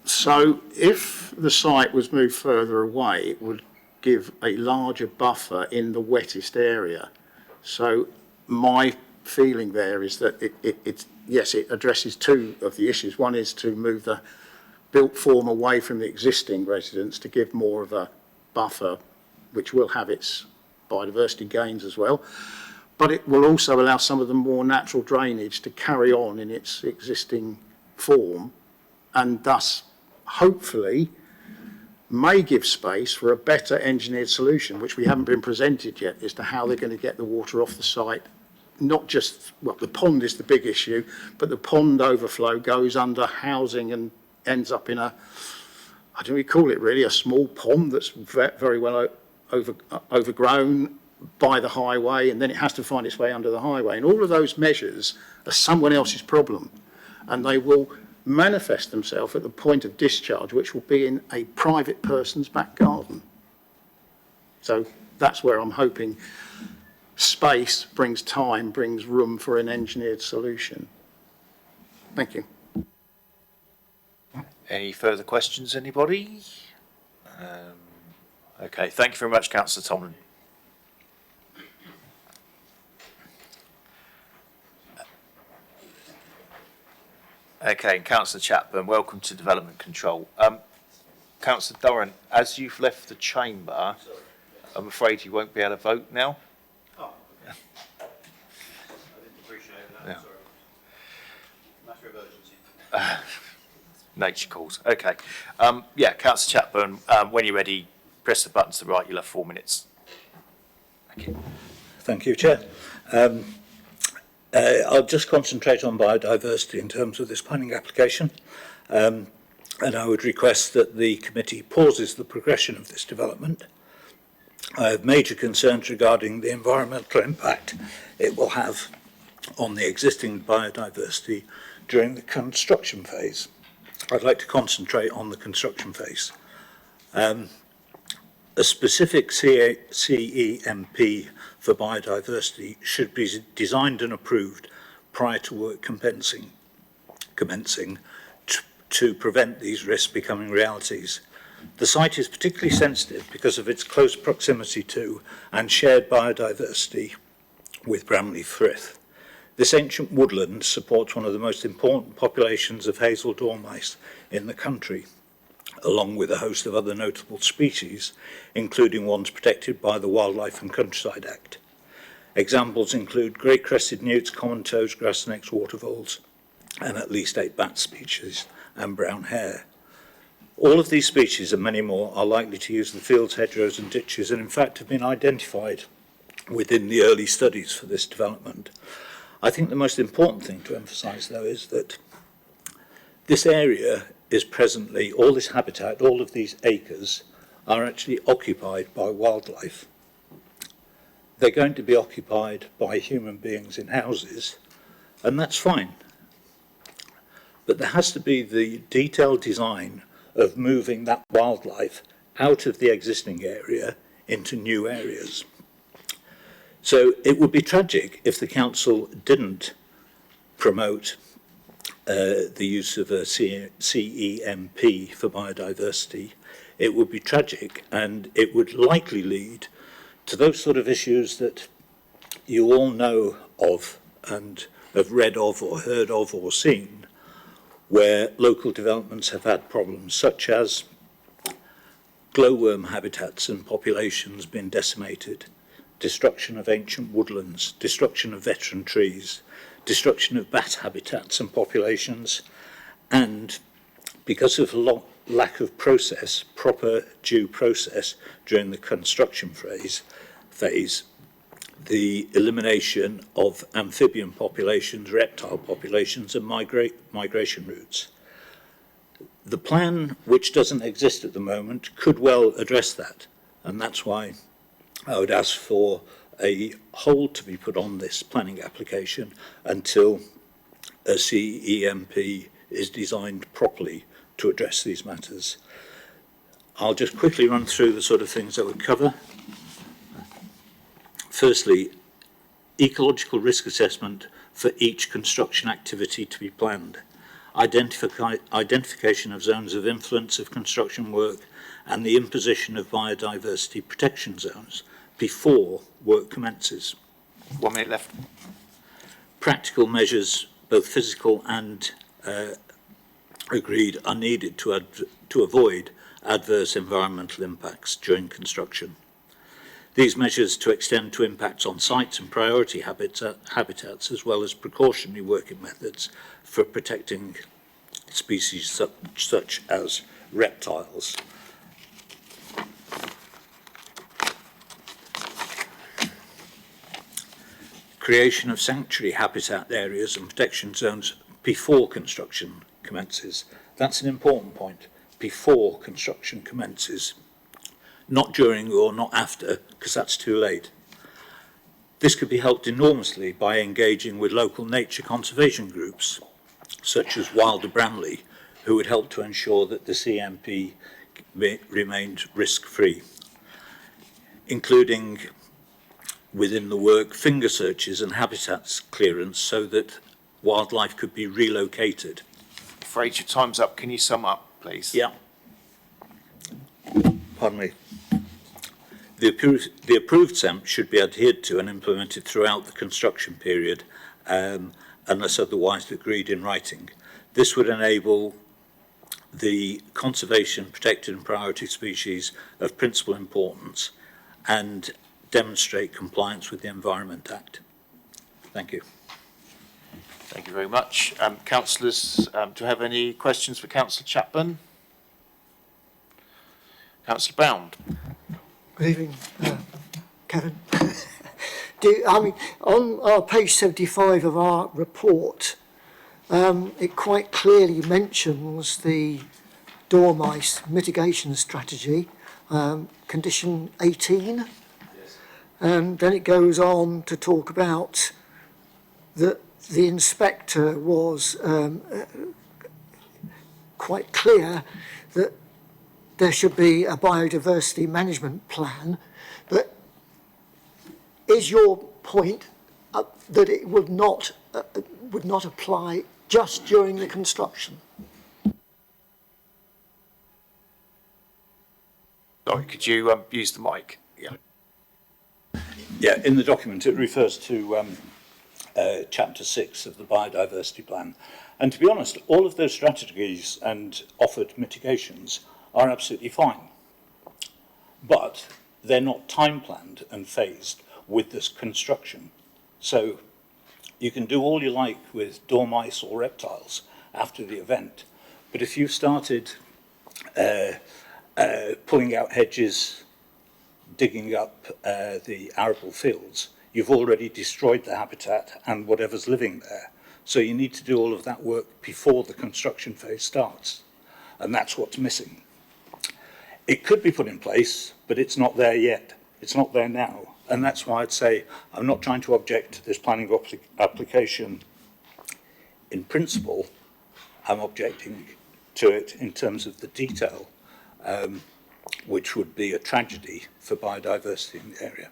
So if the site was moved further away, it would give a larger buffer in the wettest area. So my feeling there is that it addresses two of the issues. One is to move the built form away from the existing residents to give more of a buffer, which will have its biodiversity gains as well. But it will also allow some of the more natural drainage to carry on in its existing form, and thus hopefully may give space for a better engineered solution, which we haven't been presented yet, as to how they're going to get the water off the site. Not just, well, the pond is the big issue, but the pond overflow goes under housing and ends up in I don't know what you call it really, a small pond that's very well overgrown by the highway, and then it has to find its way under the highway. And all of those measures are someone else's problem, and they will manifest themselves at the point of discharge, which will be in a private person's back garden. So that's where I'm hoping space brings time, brings room for an engineered solution. Thank you. Any further questions, anybody? Okay, thank you very much, Councillor Tomlin. Okay, Councillor Chapman, welcome to Development Control. Councillor Durrant, as you've left the chamber, I'm afraid you won't be able to vote now. Oh, okay. I didn't appreciate that, Yeah. sorry. Matter of urgency. Nature calls. Okay. Yeah, Councillor Chapman, when you're ready, press the button to the right, you'll have 4 minutes. Thank you. Thank you, Chair. I'll just concentrate on biodiversity in terms of this planning application, and I would request that the committee pauses the progression of this development. I have major concerns regarding the environmental impact it will have on the existing biodiversity during the construction phase. I'd like to concentrate on the construction phase. A specific CEMP for biodiversity should be designed and approved prior to work commencing to prevent these risks becoming realities. The site is particularly sensitive because of its close proximity to and shared biodiversity with Bramley Frith. This ancient woodland supports one of the most important populations of hazel dormice in the country, along with a host of other notable species, including ones protected by the Wildlife and Countryside Act. Examples include great-crested newts, common toads, grassnecks, water voles, and at least 8 bat species and brown hare. All of these species and many more are likely to use the fields, hedgerows and ditches, and in fact have been identified within the early studies for this development. I think the most important thing to emphasise, though, is that this area is presently, all this habitat, all of these acres, are actually occupied by wildlife. they're going to be occupied by human beings in houses, and that's fine. But there has to be the detailed design of moving that wildlife out of the existing area into new areas. So it would be tragic if the council didn't promote the use of a CEMP for biodiversity. It would be tragic, and it would likely lead to those sort of issues that you all know of and have read of or heard of or seen, where local developments have had problems, such as glowworm habitats and populations being decimated, destruction of ancient woodlands, destruction of veteran trees, destruction of bat habitats and populations, and because of lack of process, proper due process during the construction phase, the elimination of amphibian populations, reptile populations and migration routes. The plan, which doesn't exist at the moment, could well address that, and that's why I would ask for a hold to be put on this planning application until a CEMP is designed properly to address these matters. I'll just quickly run through the sort of things that would cover. Firstly, ecological risk assessment for each construction activity to be planned, identification of zones of influence of construction work, and the imposition of biodiversity protection zones before work commences. 1 minute left. Practical measures, both physical and agreed, are needed to avoid adverse environmental impacts during construction. These measures to extend to impacts on sites and priority habitats, as well as precautionary working methods for protecting species such as reptiles. Creation of sanctuary habitat areas and protection zones before construction commences. That's an important point. Before construction commences. Not during or not after, because that's too late. This could be helped enormously by engaging with local nature conservation groups, such as Wilder Bramley, who would help to ensure that the CMP remained risk-free, including within the work finger searches and habitats clearance so that wildlife could be relocated. Afraid your time's up. Can you sum up, please? Yeah. Pardon me. The approved SEMP should be adhered to and implemented throughout the construction period, unless otherwise agreed in writing. This would enable the conservation, protected and priority species of principal importance and demonstrate compliance with the Environment Act. Thank you. Thank you very much. Councillors, do you have any questions for Councillor Chapman? Councillor Bound. Good evening, Kevin. On page 75 of our report, it quite clearly mentions the dormice mitigation strategy, condition 18. Yes. And then it goes on to talk about that the inspector was quite clear that there should be a biodiversity management plan, but is your point that it would not apply just during the construction? Sorry, could you use the mic? Yeah. Yeah, in the document it refers to Chapter 6 of the Biodiversity Plan. And to be honest, all of those strategies and offered mitigations are absolutely fine. But they're not time planned and phased with this construction. So you can do all you like with dormice or reptiles after the event. But if you started pulling out hedges, digging up the arable fields, you've already destroyed the habitat and whatever's living there. So you need to do all of that work before the construction phase starts. And that's what's missing. It could be put in place, but it's not there yet. It's not there now. And that's why I'd say I'm not trying to object to this planning application in principle. I'm objecting to it in terms of the detail, which would be a tragedy for biodiversity in the area.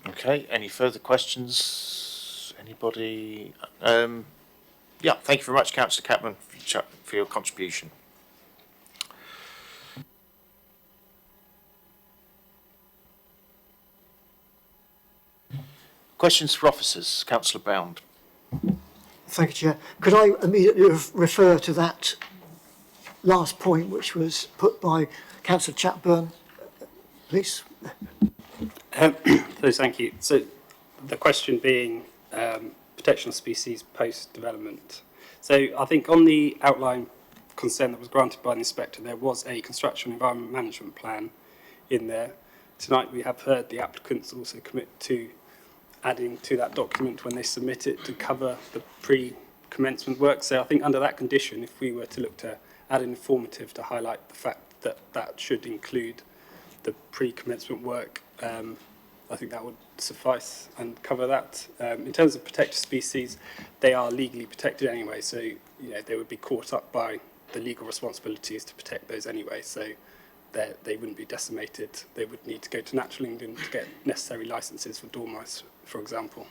Okay, any further questions? Anybody? Yeah, thank you very much, Councillor Capman, for your contribution. Questions for officers? Councillor Bound. Thank you, Chair. Could I immediately refer to that last point which was put by Councillor Chatburn, please? So thank you. So the question being protection of species post-development. So I think on the outline consent that was granted by the inspector, there was a construction environment management plan in there. Tonight we have heard the applicants also commit to adding to that document when they submit it to cover the pre-commencement work. So I think under that condition, if we were to look to add an informative to highlight the fact that that should include the pre-commencement work, I think that would suffice and cover that. In terms of protected species, they are legally protected anyway, so they would be caught up by the legal responsibilities to protect those anyway, so they wouldn't be decimated. They would need to go to Natural England to get necessary licences for dormice, for example.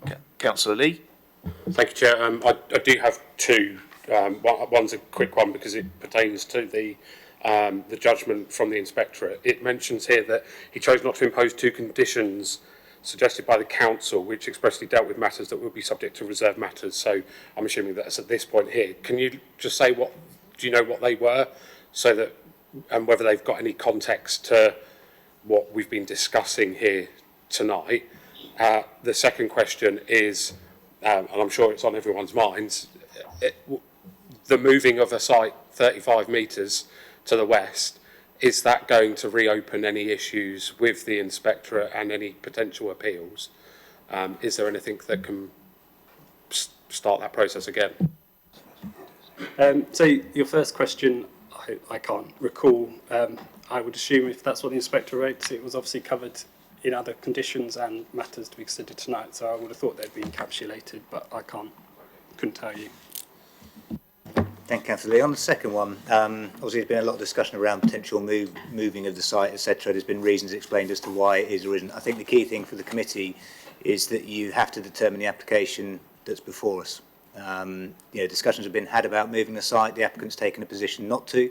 Okay. Councillor Lee. Thank you, Chair. I do have two. One's a quick one because it pertains to the judgment from the inspectorate. It mentions here that he chose not to impose two conditions suggested by the council, which expressly dealt with matters that would be subject to reserved matters. So I'm assuming that's at this point here. Can you just say do you know what they were, so that, and whether they've got any context to what we've been discussing here tonight? The second question is, and I'm sure it's on everyone's minds, the moving of a site 35 metres to the west, is that going to reopen any issues with the inspectorate and any potential appeals? Is there anything that can start that process again? So your first question, I can't recall. I would assume if that's what the inspector wrote, it was obviously covered in other conditions and matters to be considered tonight. So I would have thought they'd be encapsulated, but I couldn't tell you. Thank you, Councillor Lee. On the second one, obviously there's been a lot of discussion around potential moving of the site, etc. There's been reasons explained as to why it is or isn't. I think the key thing for the committee is that you have to determine the application that's before us. Discussions have been had about moving the site. The applicant's taken a position not to.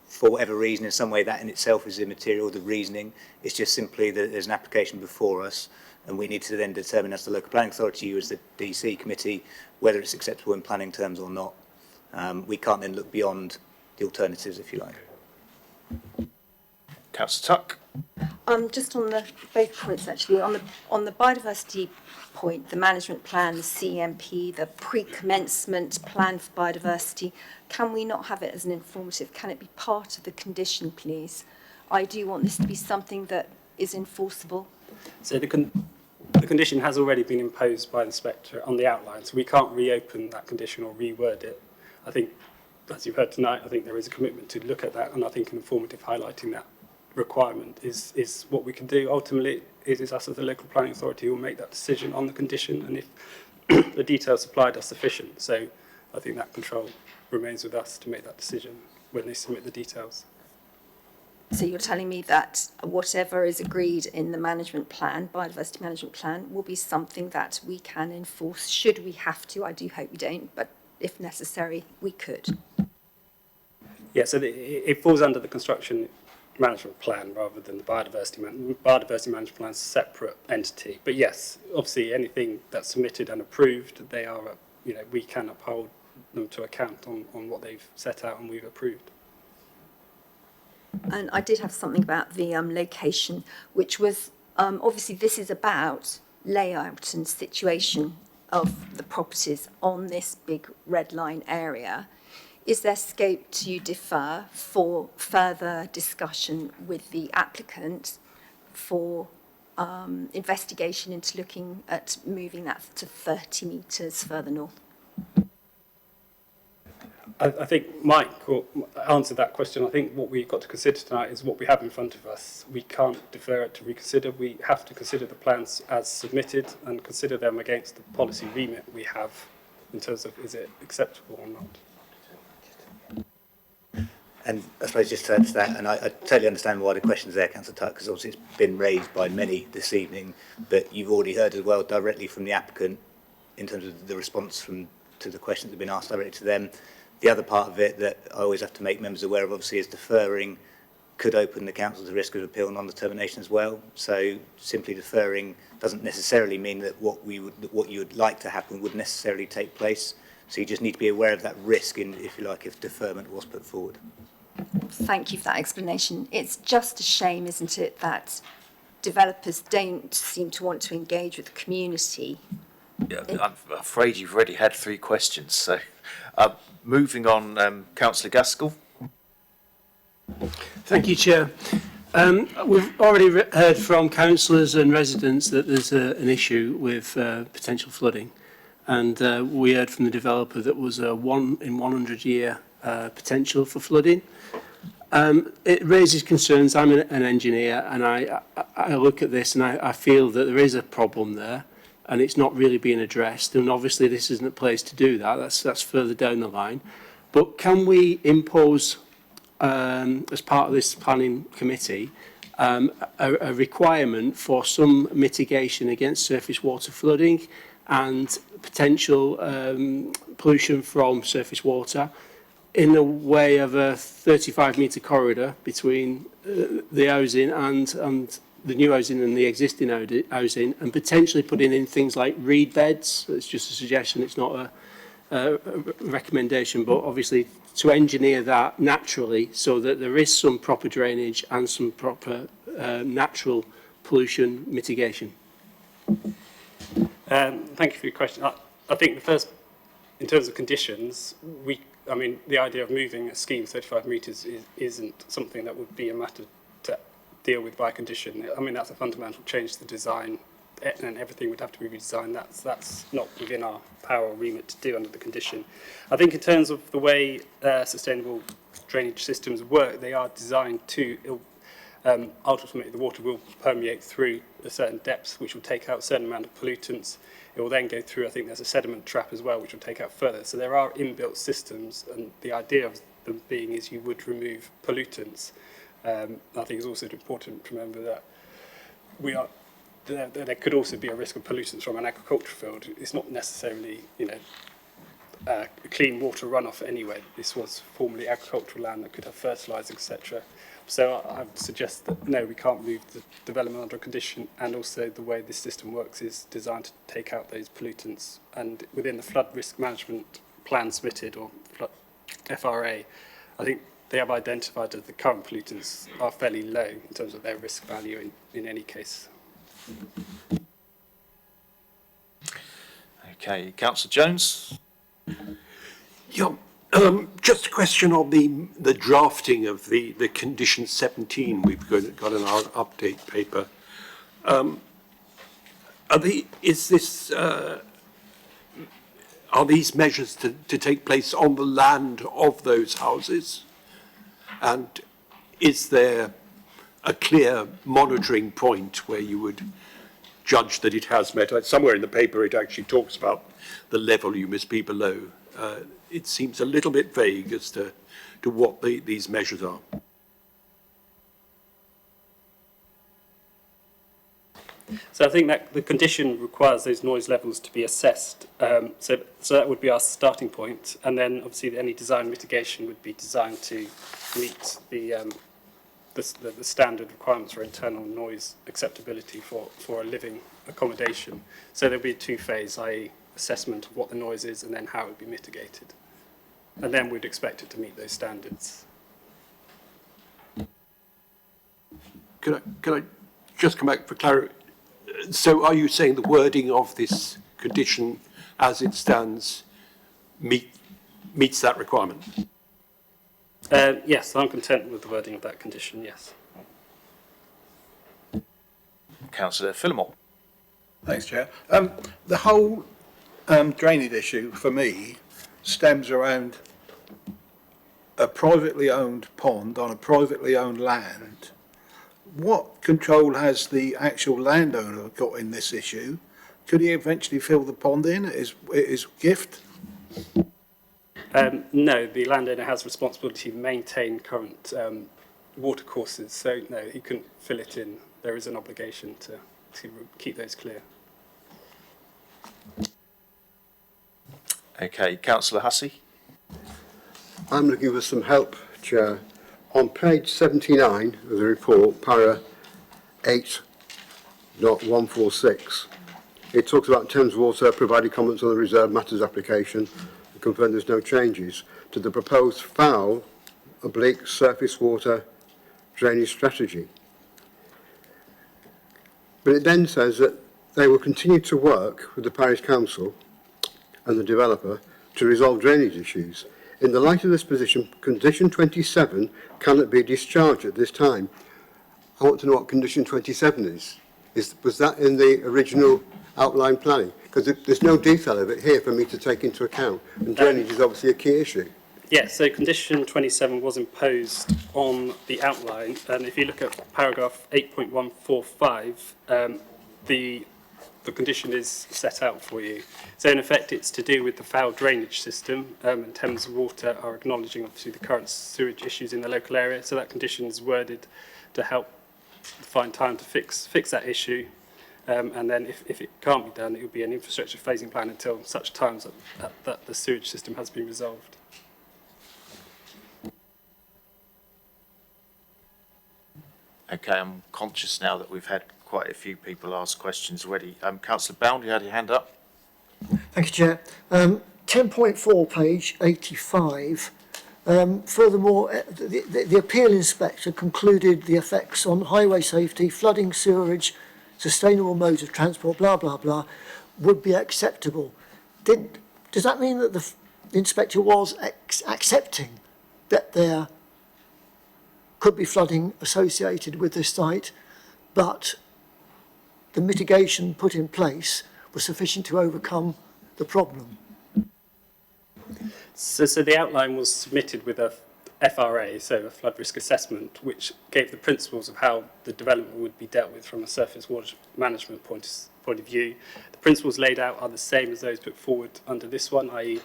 For whatever reason, in some way that in itself is immaterial, the reasoning. It's just simply that there's an application before us and we need to then determine as the local planning authority, you as the DC committee, whether it's acceptable in planning terms or not. We can't then look beyond the alternatives, if you like. Councillor Tuck. Just on both points actually, on the biodiversity point, the management plan, the CMP, the pre-commencement plan for biodiversity, can we not have it as an informative? Can it be part of the condition, please? I do want this to be something that is enforceable. So the condition has already been imposed by the inspector on the outline, so we can't reopen that condition or reword it. I think, as you've heard tonight, I think there is a commitment to look at that, and I think an informative highlighting that requirement is what we can do. Ultimately, it is us as the local planning authority who will make that decision on the condition, and if the details supplied are sufficient. So I think that control remains with us to make that decision when they submit the details. So you're telling me that whatever is agreed in the management plan, biodiversity management plan, will be something that we can enforce should we have to. I do hope we don't, but if necessary, we could. Yeah, so it falls under the construction management plan rather than the biodiversity management plan is a separate entity. But yes, obviously anything that's submitted and approved, they are, we can uphold them to account on what they've set out and we've approved. And I did have something about the location, which was, obviously this is about layout and situation of the properties on this big red line area. Is there scope to defer for further discussion with the applicant for investigation into looking at moving that to 30 metres further north? I think Mike answered that question. I think what we've got to consider tonight is what we have in front of us. We can't defer it to reconsider. We have to consider the plans as submitted and consider them against the policy remit we have in terms of is it acceptable or not. And I suppose just to add to that, and I totally understand why the question's there, Councillor Tuck, because obviously it's been raised by many this evening, but you've already heard as well directly from the applicant in terms of the response to the questions that have been asked directly to them. The other part of it that I always have to make members aware of, obviously, is deferring could open the council to risk of appeal and non-determination as well. So simply deferring doesn't necessarily mean that what you would like to happen would necessarily take place. So you just need to be aware of that risk, if you like, if deferment was put forward. Thank you for that explanation. It's just a shame, isn't it, that developers don't seem to want to engage with the community. Yeah, I'm afraid you've already had 3 questions. So moving on, Councillor Gaskell. Thank you, Chair. We've already heard from councillors and residents that there's an issue with potential flooding. And we heard from the developer that was a 1 in 100 year potential for flooding. It raises concerns. I'm an engineer, and I look at this and I feel that there is a problem there, and it's not really being addressed. And obviously, this isn't a place to do that. That's further down the line. But can we impose, as part of this planning committee, a requirement for some mitigation against surface water flooding and potential pollution from surface water, in the way of a 35-metre corridor between the housing and the new housing and the existing housing, and potentially putting in things like reed beds. It's just a suggestion, it's not a recommendation, but obviously to engineer that naturally so that there is some proper drainage and some proper natural pollution mitigation. Thank you for your question. I think the first, in terms of conditions, I mean, the idea of moving a scheme 35 metres isn't something that would be a matter to deal with by condition. I mean, that's a fundamental change to the design, and everything would have to be redesigned. That's not within our power or remit to do under the condition. I think in terms of the way sustainable drainage systems work, they are designed to ultimately the water will permeate through a certain depth, which will take out a certain amount of pollutants. It will then go through, I think there's a sediment trap as well, which will take out further. So there are inbuilt systems, and the idea of them being is you would remove pollutants. I think it's also important to remember that there could also be a risk of pollutants from an agricultural field. It's not necessarily, clean water runoff anyway. This was formerly agricultural land that could have fertilisers, etc. So I would suggest that, no, we can't move the development under a condition, and also the way this system works is designed to take out those pollutants. And within the flood risk management plan submitted, or flood FRA, I think they have identified that the current pollutants are fairly low in terms of their risk value in any case. Okay, Councillor Jones. Yeah. Just a question on the drafting of the condition 17 we've got in our update paper. Are these measures to take place on the land of those houses? And is there a clear monitoring point where you would judge that it has met? Somewhere in the paper it actually talks about the level you must be below. It seems a little bit vague as to what these measures are. So I think that the condition requires those noise levels to be assessed. So that would be our starting point, and then obviously any design mitigation would be designed to meet the standard requirements for internal noise acceptability for a living accommodation. So there'll be a two-phase, i.e. assessment of what the noise is and then how it would be mitigated. And then we'd expect it to meet those standards. Can I just come back for clarity? So are you saying the wording of this condition as it stands meets that requirement? Yes, I'm content with the wording of that condition, yes. Councillor Phillimore. Thanks, Chair. The whole drainage issue for me stems around a privately owned pond on a privately owned land, what control has the actual landowner got in this issue? Could he eventually fill the pond in at his gift? No, the landowner has responsibility to maintain current water courses, so no, he couldn't fill it in. There is an obligation to keep those clear. Okay, Councillor Hussey. I'm looking for some help, Chair. On page 79 of the report, para 8.146, it talks about Thames Water providing comments on the reserve matters application and confirmed there's no changes to the proposed foul oblique surface water drainage strategy. But it then says that they will continue to work with the parish council and the developer to resolve drainage issues. In the light of this position, condition 27 cannot be discharged at this time. I want to know what condition 27 is. Was that in the original outline planning? Because there's no detail of it here for me to take into account, and drainage is obviously a key issue. Yeah, so condition 27 was imposed on the outline, and if you look at paragraph 8.145, the condition is set out for you. So in effect, it's to do with the foul drainage system, and Thames Water are acknowledging obviously the current sewage issues in the local area. So that condition is worded to help find time to fix that issue. And then if it can't be done, it will be an infrastructure phasing plan until such times that the sewage system has been resolved. Okay, I'm conscious now that we've had quite a few people ask questions already. Councillor Bound, you had your hand up. Thank you, Chair. 10.4, page 85. Furthermore, the appeal inspector concluded the effects on highway safety, flooding, sewerage, sustainable modes of transport, blah, blah, blah, would be acceptable. Does that mean that the inspector was accepting that there could be flooding associated with this site, but the mitigation put in place was sufficient to overcome the problem? So the outline was submitted with a FRA, so a flood risk assessment, which gave the principles of how the development would be dealt with from a surface water management point of view. The principles laid out are the same as those put forward under this one, i.e.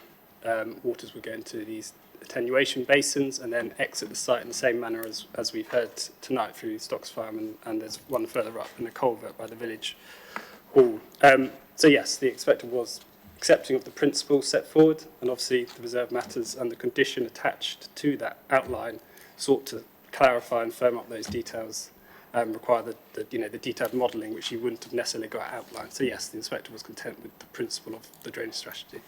waters would go into these attenuation basins and then exit the site in the same manner as we've heard tonight through Stocks Farm, and there's one further up in a culvert by the village hall. So yes, the inspector was accepting of the principles set forward, and obviously the reserve matters and the condition attached to that outline sought to clarify and firm up those details, require the detailed modelling which you wouldn't have necessarily got outlined. So yes, the inspector was content with the principle of the drainage strategy.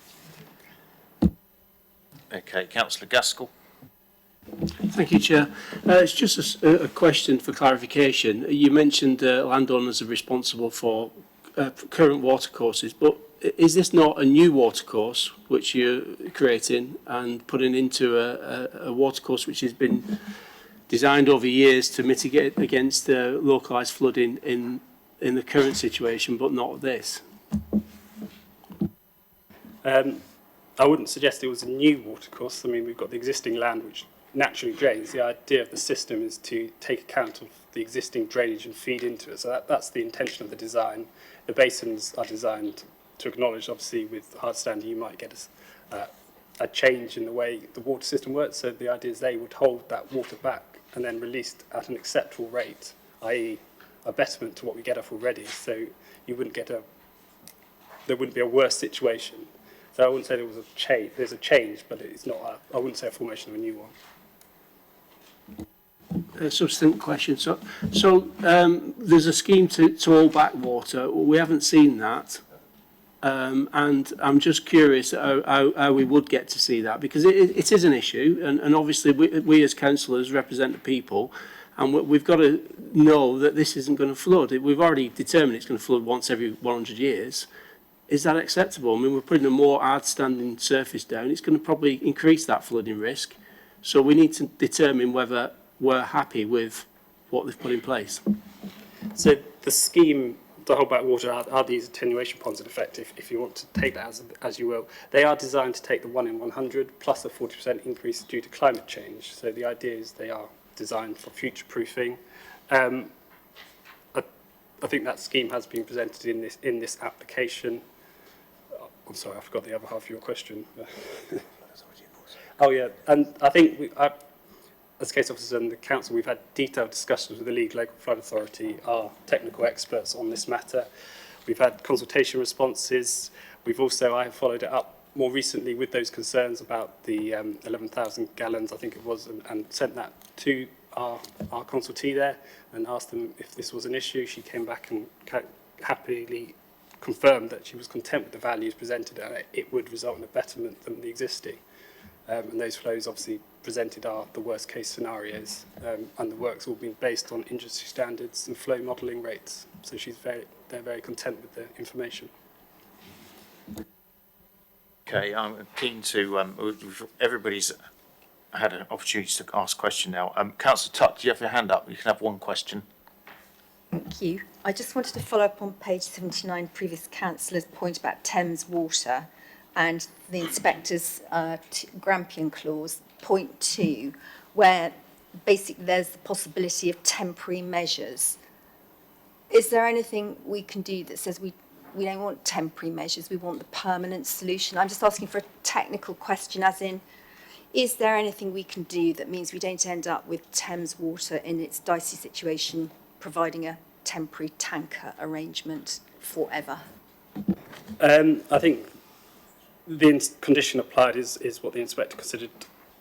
Okay, Councillor Gaskell. Thank you, Chair. It's just a question for clarification. You mentioned landowners are responsible for current watercourses, but is this not a new watercourse which you're creating and putting into a watercourse which has been designed over years to mitigate against localised flooding in the current situation, but not this? I wouldn't suggest it was a new watercourse. I mean, we've got the existing land which naturally drains. The idea of the system is to take account of the existing drainage and feed into it. So that's the intention of the design. The basins are designed to acknowledge, obviously, with hard standing, you might get a change in the way the water system works. So the idea is they would hold that water back and then released at an acceptable rate, i.e. a betterment to what we get off already. So you wouldn't get there wouldn't be a worse situation. So I wouldn't say there was a change. There's a change, but it's not. I wouldn't say a formation of a new one. A substantive question. So there's a scheme to hold back water. We haven't seen that, and I'm just curious how we would get to see that, because it is an issue, and obviously we as councillors represent the people, and we've got to know that this isn't going to flood. We've already determined it's going to flood once every 100 years. Is that acceptable? I mean, we're putting a more hard-standing surface down. It's going to probably increase that flooding risk. So we need to determine whether we're happy with what they've put in place. So the scheme the whole backwater are these attenuation ponds in effect, if you want to take that as you will. They are designed to take the 1 in 100 plus a 40% increase due to climate change. So the idea is they are designed for future proofing. I think that scheme has been presented in this application. I'm sorry, I forgot the other half of your question. Oh yeah, and I think as case officers and the council, we've had detailed discussions with the League Local Flood Authority, our technical experts on this matter. We've had consultation responses. I have followed it up more recently with those concerns about the 11,000 gallons, I think it was, and sent that to our consultee there and asked them if this was an issue. She came back and happily confirmed that she was content with the values presented and it would result in a betterment than the existing. And those flows obviously presented are the worst case scenarios, and the work's all been based on industry standards and flow modelling rates. So they're very content with the information. Okay, I'm keen to, everybody's had an opportunity to ask a question now. Councillor Tutt, do you have your hand up? You can have one question. Thank you. I just wanted to follow up on page 79, previous councillor's point about Thames Water and the inspector's Grampian clause, point 2, where basically there's the possibility of temporary measures. Is there anything we can do that says we don't want temporary measures, we want the permanent solution? I'm just asking for a technical question, as in, is there anything we can do that means we don't end up with Thames Water in its dicey situation, providing a temporary tanker arrangement forever? I think the condition applied is what the inspector considered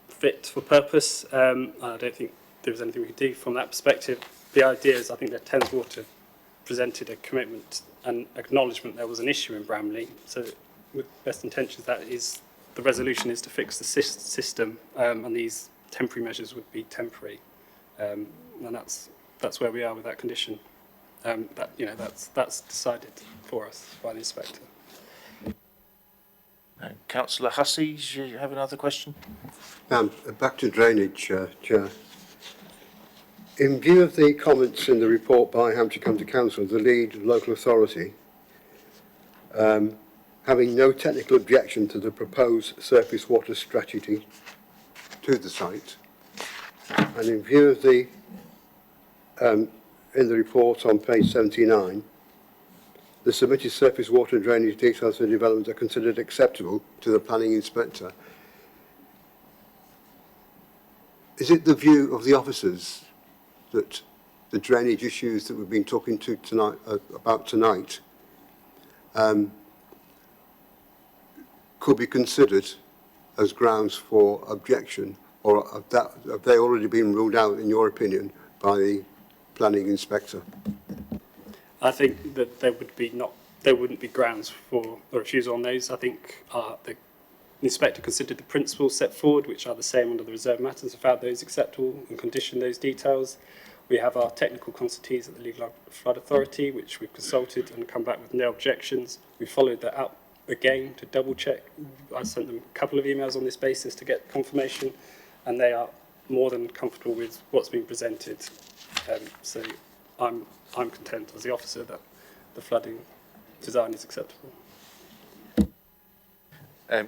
fit for purpose. I don't think there was anything we could do from that perspective. The idea is, I think that Thames Water presented a commitment and acknowledgement there was an issue in Bramley. So with best intentions, that is, the resolution is to fix the system, and these temporary measures would be temporary. And that's where we are with that condition. That's decided for us by the inspector. Councillor Hussey, do you have another question? Back to drainage, Chair. In view of the comments in the report by Hampshire County Council, the lead local authority, having no technical objection to the proposed surface water strategy to the site, and in view of the, in the report on page 79, the submitted surface water and drainage details for development are considered acceptable to the planning inspector. Is it the view of the officers that the drainage issues that we've been talking to tonight about tonight could be considered as grounds for objection, or have they already been ruled out, in your opinion, by the planning inspector? I think that there wouldn't be grounds for a refusal on those. I think the inspector considered the principles set forward, which are the same under the reserved matters, and found those acceptable and conditioned those details. We have our technical consultees at the League Local Flood Authority, which we've consulted and come back with no objections. We followed that up again to double check. I sent them a couple of emails on this basis to get confirmation, and they are more than comfortable with what's been presented. So I'm content as the officer that the flooding design is acceptable.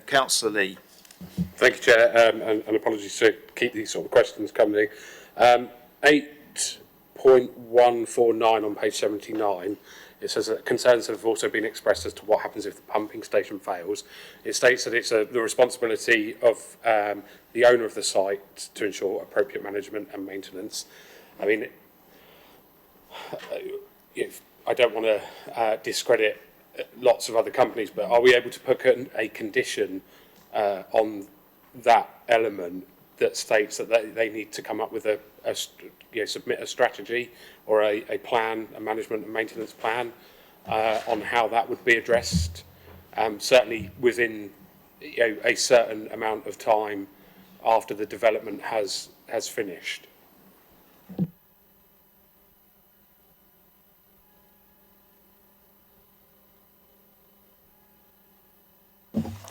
Councillor Lee. Thank you, Chair, and apologies to keep these sort of questions coming. 8.149 on page 79, it says that concerns have also been expressed as to what happens if the pumping station fails. It states that it's the responsibility of the owner of the site to ensure appropriate management and maintenance. I mean, I don't want to discredit lots of other companies, but are we able to put a condition on that element that states that they need to come up with submit a strategy or a plan, a management and maintenance plan on how that would be addressed, certainly within a certain amount of time after the development has finished?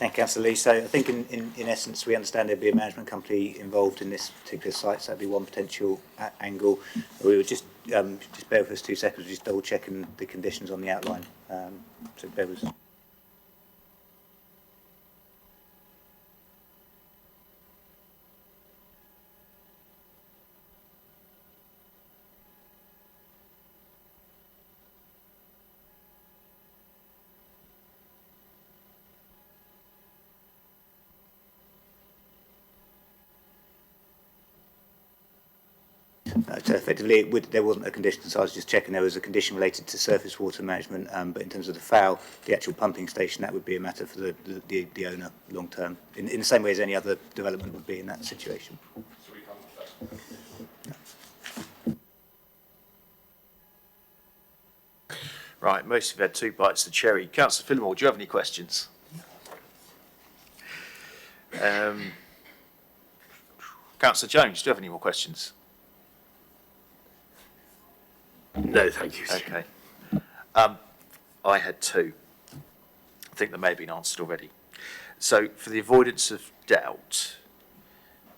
Thank you, Councillor Lee. So I think in essence, we understand there'd be a management company involved in this particular site, so that'd be one potential angle. We would just bear with us 2 seconds, just double checking the conditions on the outline. So bear with us. So effectively, there wasn't a condition, so I was just checking there was a condition related to surface water management, but in terms of the FOW, the actual pumping station, that would be a matter for the owner long term, in the same way as any other development would be in that situation. Right, most of you had 2 bites of the cherry. Councillor Fillimore, do you have any questions? Councillor Jones, do you have any more questions? No, thank you. Okay. I had 2. I think they may have been answered already. So, for the avoidance of doubt,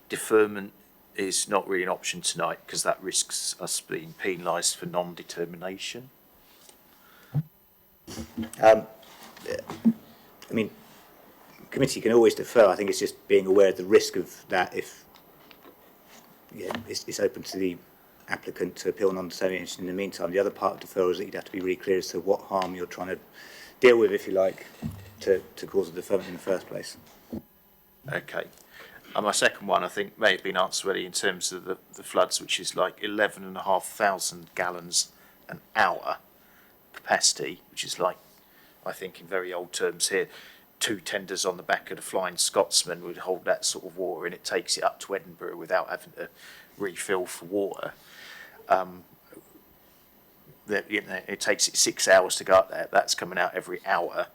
deferment is not really an option tonight because that risks us being penalised for non-determination. I mean, committee can always defer. I think it's just being aware of the risk of that if it's open to the applicant to appeal non-determination in the meantime. The other part of deferral is that you'd have to be really clear as to what harm you're trying to deal with, if you like, to cause a deferment in the first place. Okay. And my second one, I think, may have been answered already in terms of the floods, which is like 11,500 gallons an hour capacity, which is like, I think in very old terms here, 2 tenders on the back of the Flying Scotsman would hold that sort of water, and it takes it up to Edinburgh without having to refill for water. It takes it 6 hours to go up there. That's coming out every hour.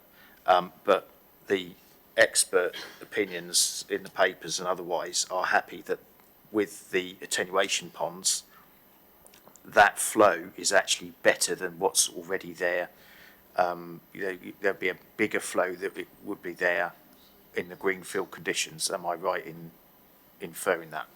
But the expert opinions in the papers and otherwise are happy that with the attenuation ponds, that flow is actually better than what's already there. There'll be a bigger flow that it would be there in the greenfield conditions. Am I right in inferring that?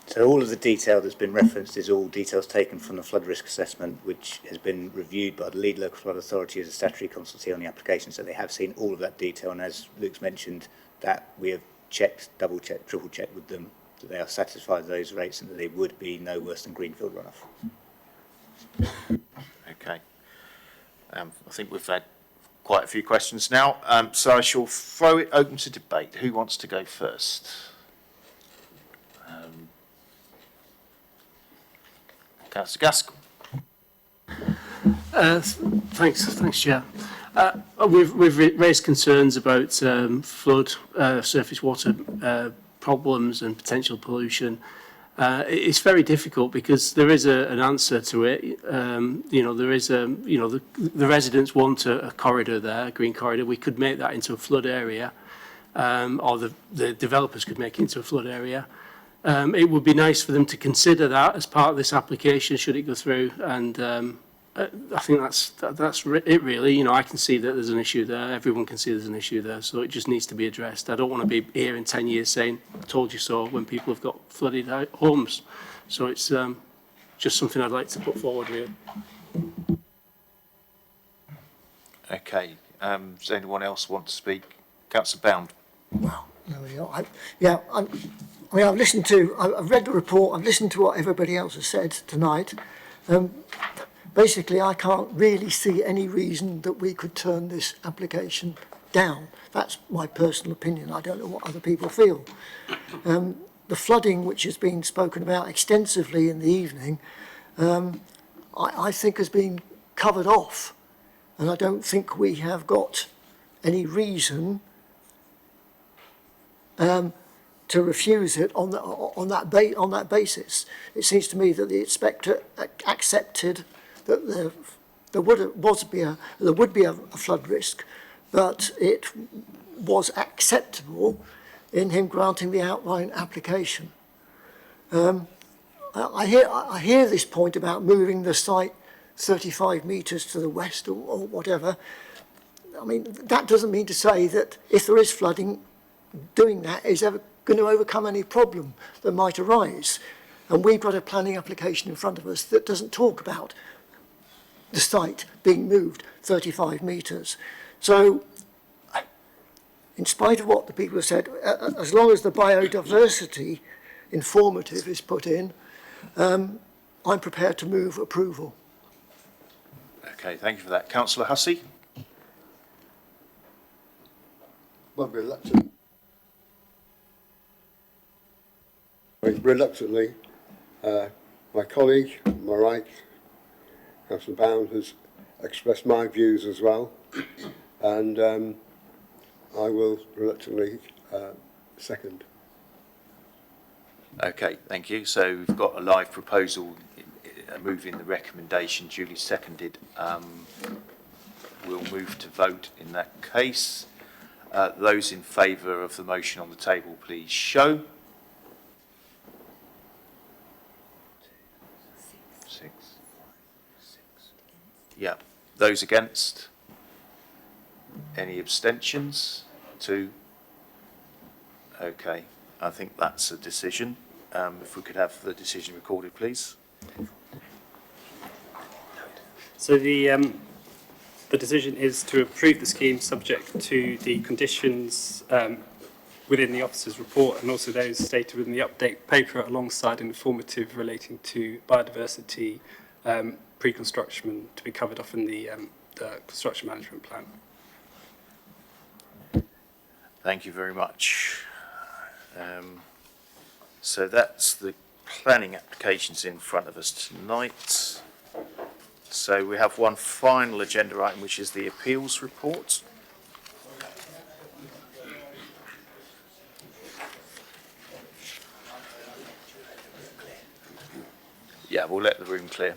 So all of the detail that's been referenced is all details taken from the flood risk assessment, which has been reviewed by the lead local flood authority as a statutory consultancy on the application. So they have seen all of that detail, and as Luke's mentioned, that we have checked, double checked, triple checked with them that they are satisfied with those rates and that they would be no worse than greenfield runoff. Okay. I think we've had quite a few questions now, so I shall throw it open to debate. Who wants to go first? Councillor Gaskell. Thanks, Chair. We've raised concerns about flood, surface water problems and potential pollution. It's very difficult because there is an answer to it. There is the residents want a corridor there, a green corridor. We could make that into a flood area, or the developers could make it into a flood area. It would be nice for them to consider that as part of this application should it go through, and I think that's it really. I can see that there's an issue there, everyone can see there's an issue there, so it just needs to be addressed. I don't want to be here in 10 years saying, I told you so, when people have got flooded homes. So it's just something I'd like to put forward here. Okay, does anyone else want to speak? Councillor Bound. Well, there we go. I've read the report, I've listened to what everybody else has said tonight. Basically, I can't really see any reason that we could turn this application down. That's my personal opinion. I don't know what other people feel. The flooding, which has been spoken about extensively in the evening, I think has been covered off. And I don't think we have got any reason to refuse it on that basis. It seems to me that the inspector accepted that there would be a flood risk, but it was acceptable in him granting the outline application. I hear this point about moving the site 35 metres to the west or whatever. I mean, that doesn't mean to say that if there is flooding, doing that is ever going to overcome any problem that might arise. And we've got a planning application in front of us that doesn't talk about the site being moved 35 metres. So, in spite of what the people have said, as long as the biodiversity informative is put in, I'm prepared to move approval. Okay, thank you for that. Councillor Hussey? Well, reluctantly, my colleague, on my right, Councillor Bound, has expressed my views as well, and I will reluctantly second. Okay, thank you. So we've got a live proposal moving the recommendation duly seconded. We'll move to vote in that case. Those in favour of the motion on the table, please show. 6. Yeah. Those against? Any abstentions? 2. Okay. I think that's a decision. If we could have the decision recorded, please. So the decision is to approve the scheme subject to the conditions within the officer's report and also those stated within the update paper alongside an informative relating to biodiversity pre-construction to be covered off in the construction management plan. Thank you very much. So that's the planning applications in front of us tonight. So we have one final agenda item, which is the appeals report. Yeah, we'll let the room clear.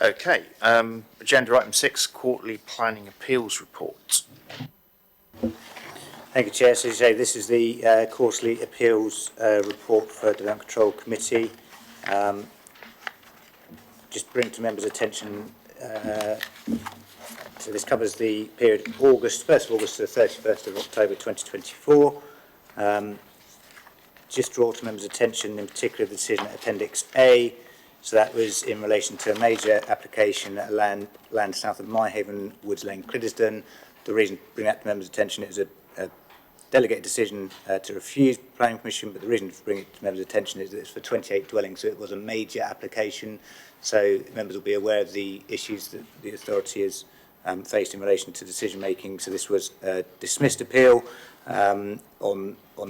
Okay, agenda item 6, quarterly planning appeals report. Thank you, Chair. So as you say, this is the quarterly appeals report for Development Control Committee. Just bring to members' attention, so this covers the period August, 1st of August to the 31st of October 2024. Just draw to members' attention in particular the decision at Appendix A. So that was in relation to a major application at land south of Myhaven, Woods Lane, Cliddesden. The reason to bring that to members' attention, it was a delegated decision to refuse the Planning Commission, but the reason to bring it to members' attention is that it's for 28 dwellings, so it was a major application. So members will be aware of the issues that the authority has faced in relation to decision making. So this was a dismissed appeal on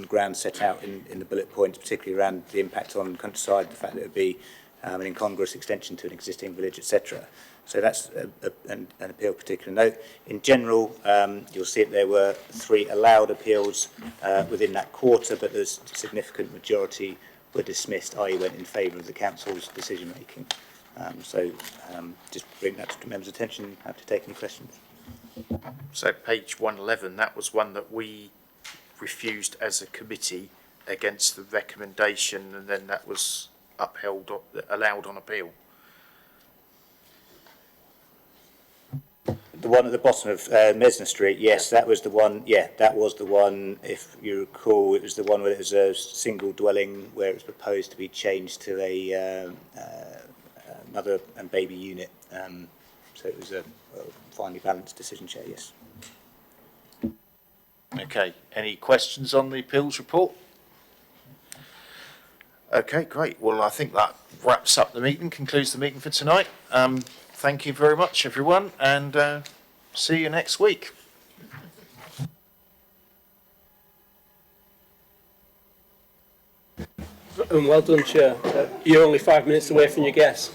grounds set out in the bullet points, particularly around the impact on countryside, the fact that it would be an incongruous extension to an existing village, etc. So that's an appeal of particular note. In general, you'll see that there were 3 allowed appeals within that quarter, but there's a significant majority were dismissed, i.e. went in favour of the council's decision making. Just bring that to members' attention. Happy to take any questions. So page 111, that was one that we refused as a committee against the recommendation, and then that was upheld, allowed on appeal. The one at the bottom of Mesner Street, yes, that was the one. Yeah, that was the one. If you recall, it was the one where it was a single dwelling where it was proposed to be changed to a mother and baby unit. So it was a finely balanced decision, Chair. Yes. Okay, any questions on the appeals report? Okay, great. Well, I think that wraps up the meeting, concludes the meeting for tonight. Thank you very much, everyone, and see you next week. And well done, Chair. You're only 5 minutes away from your guess.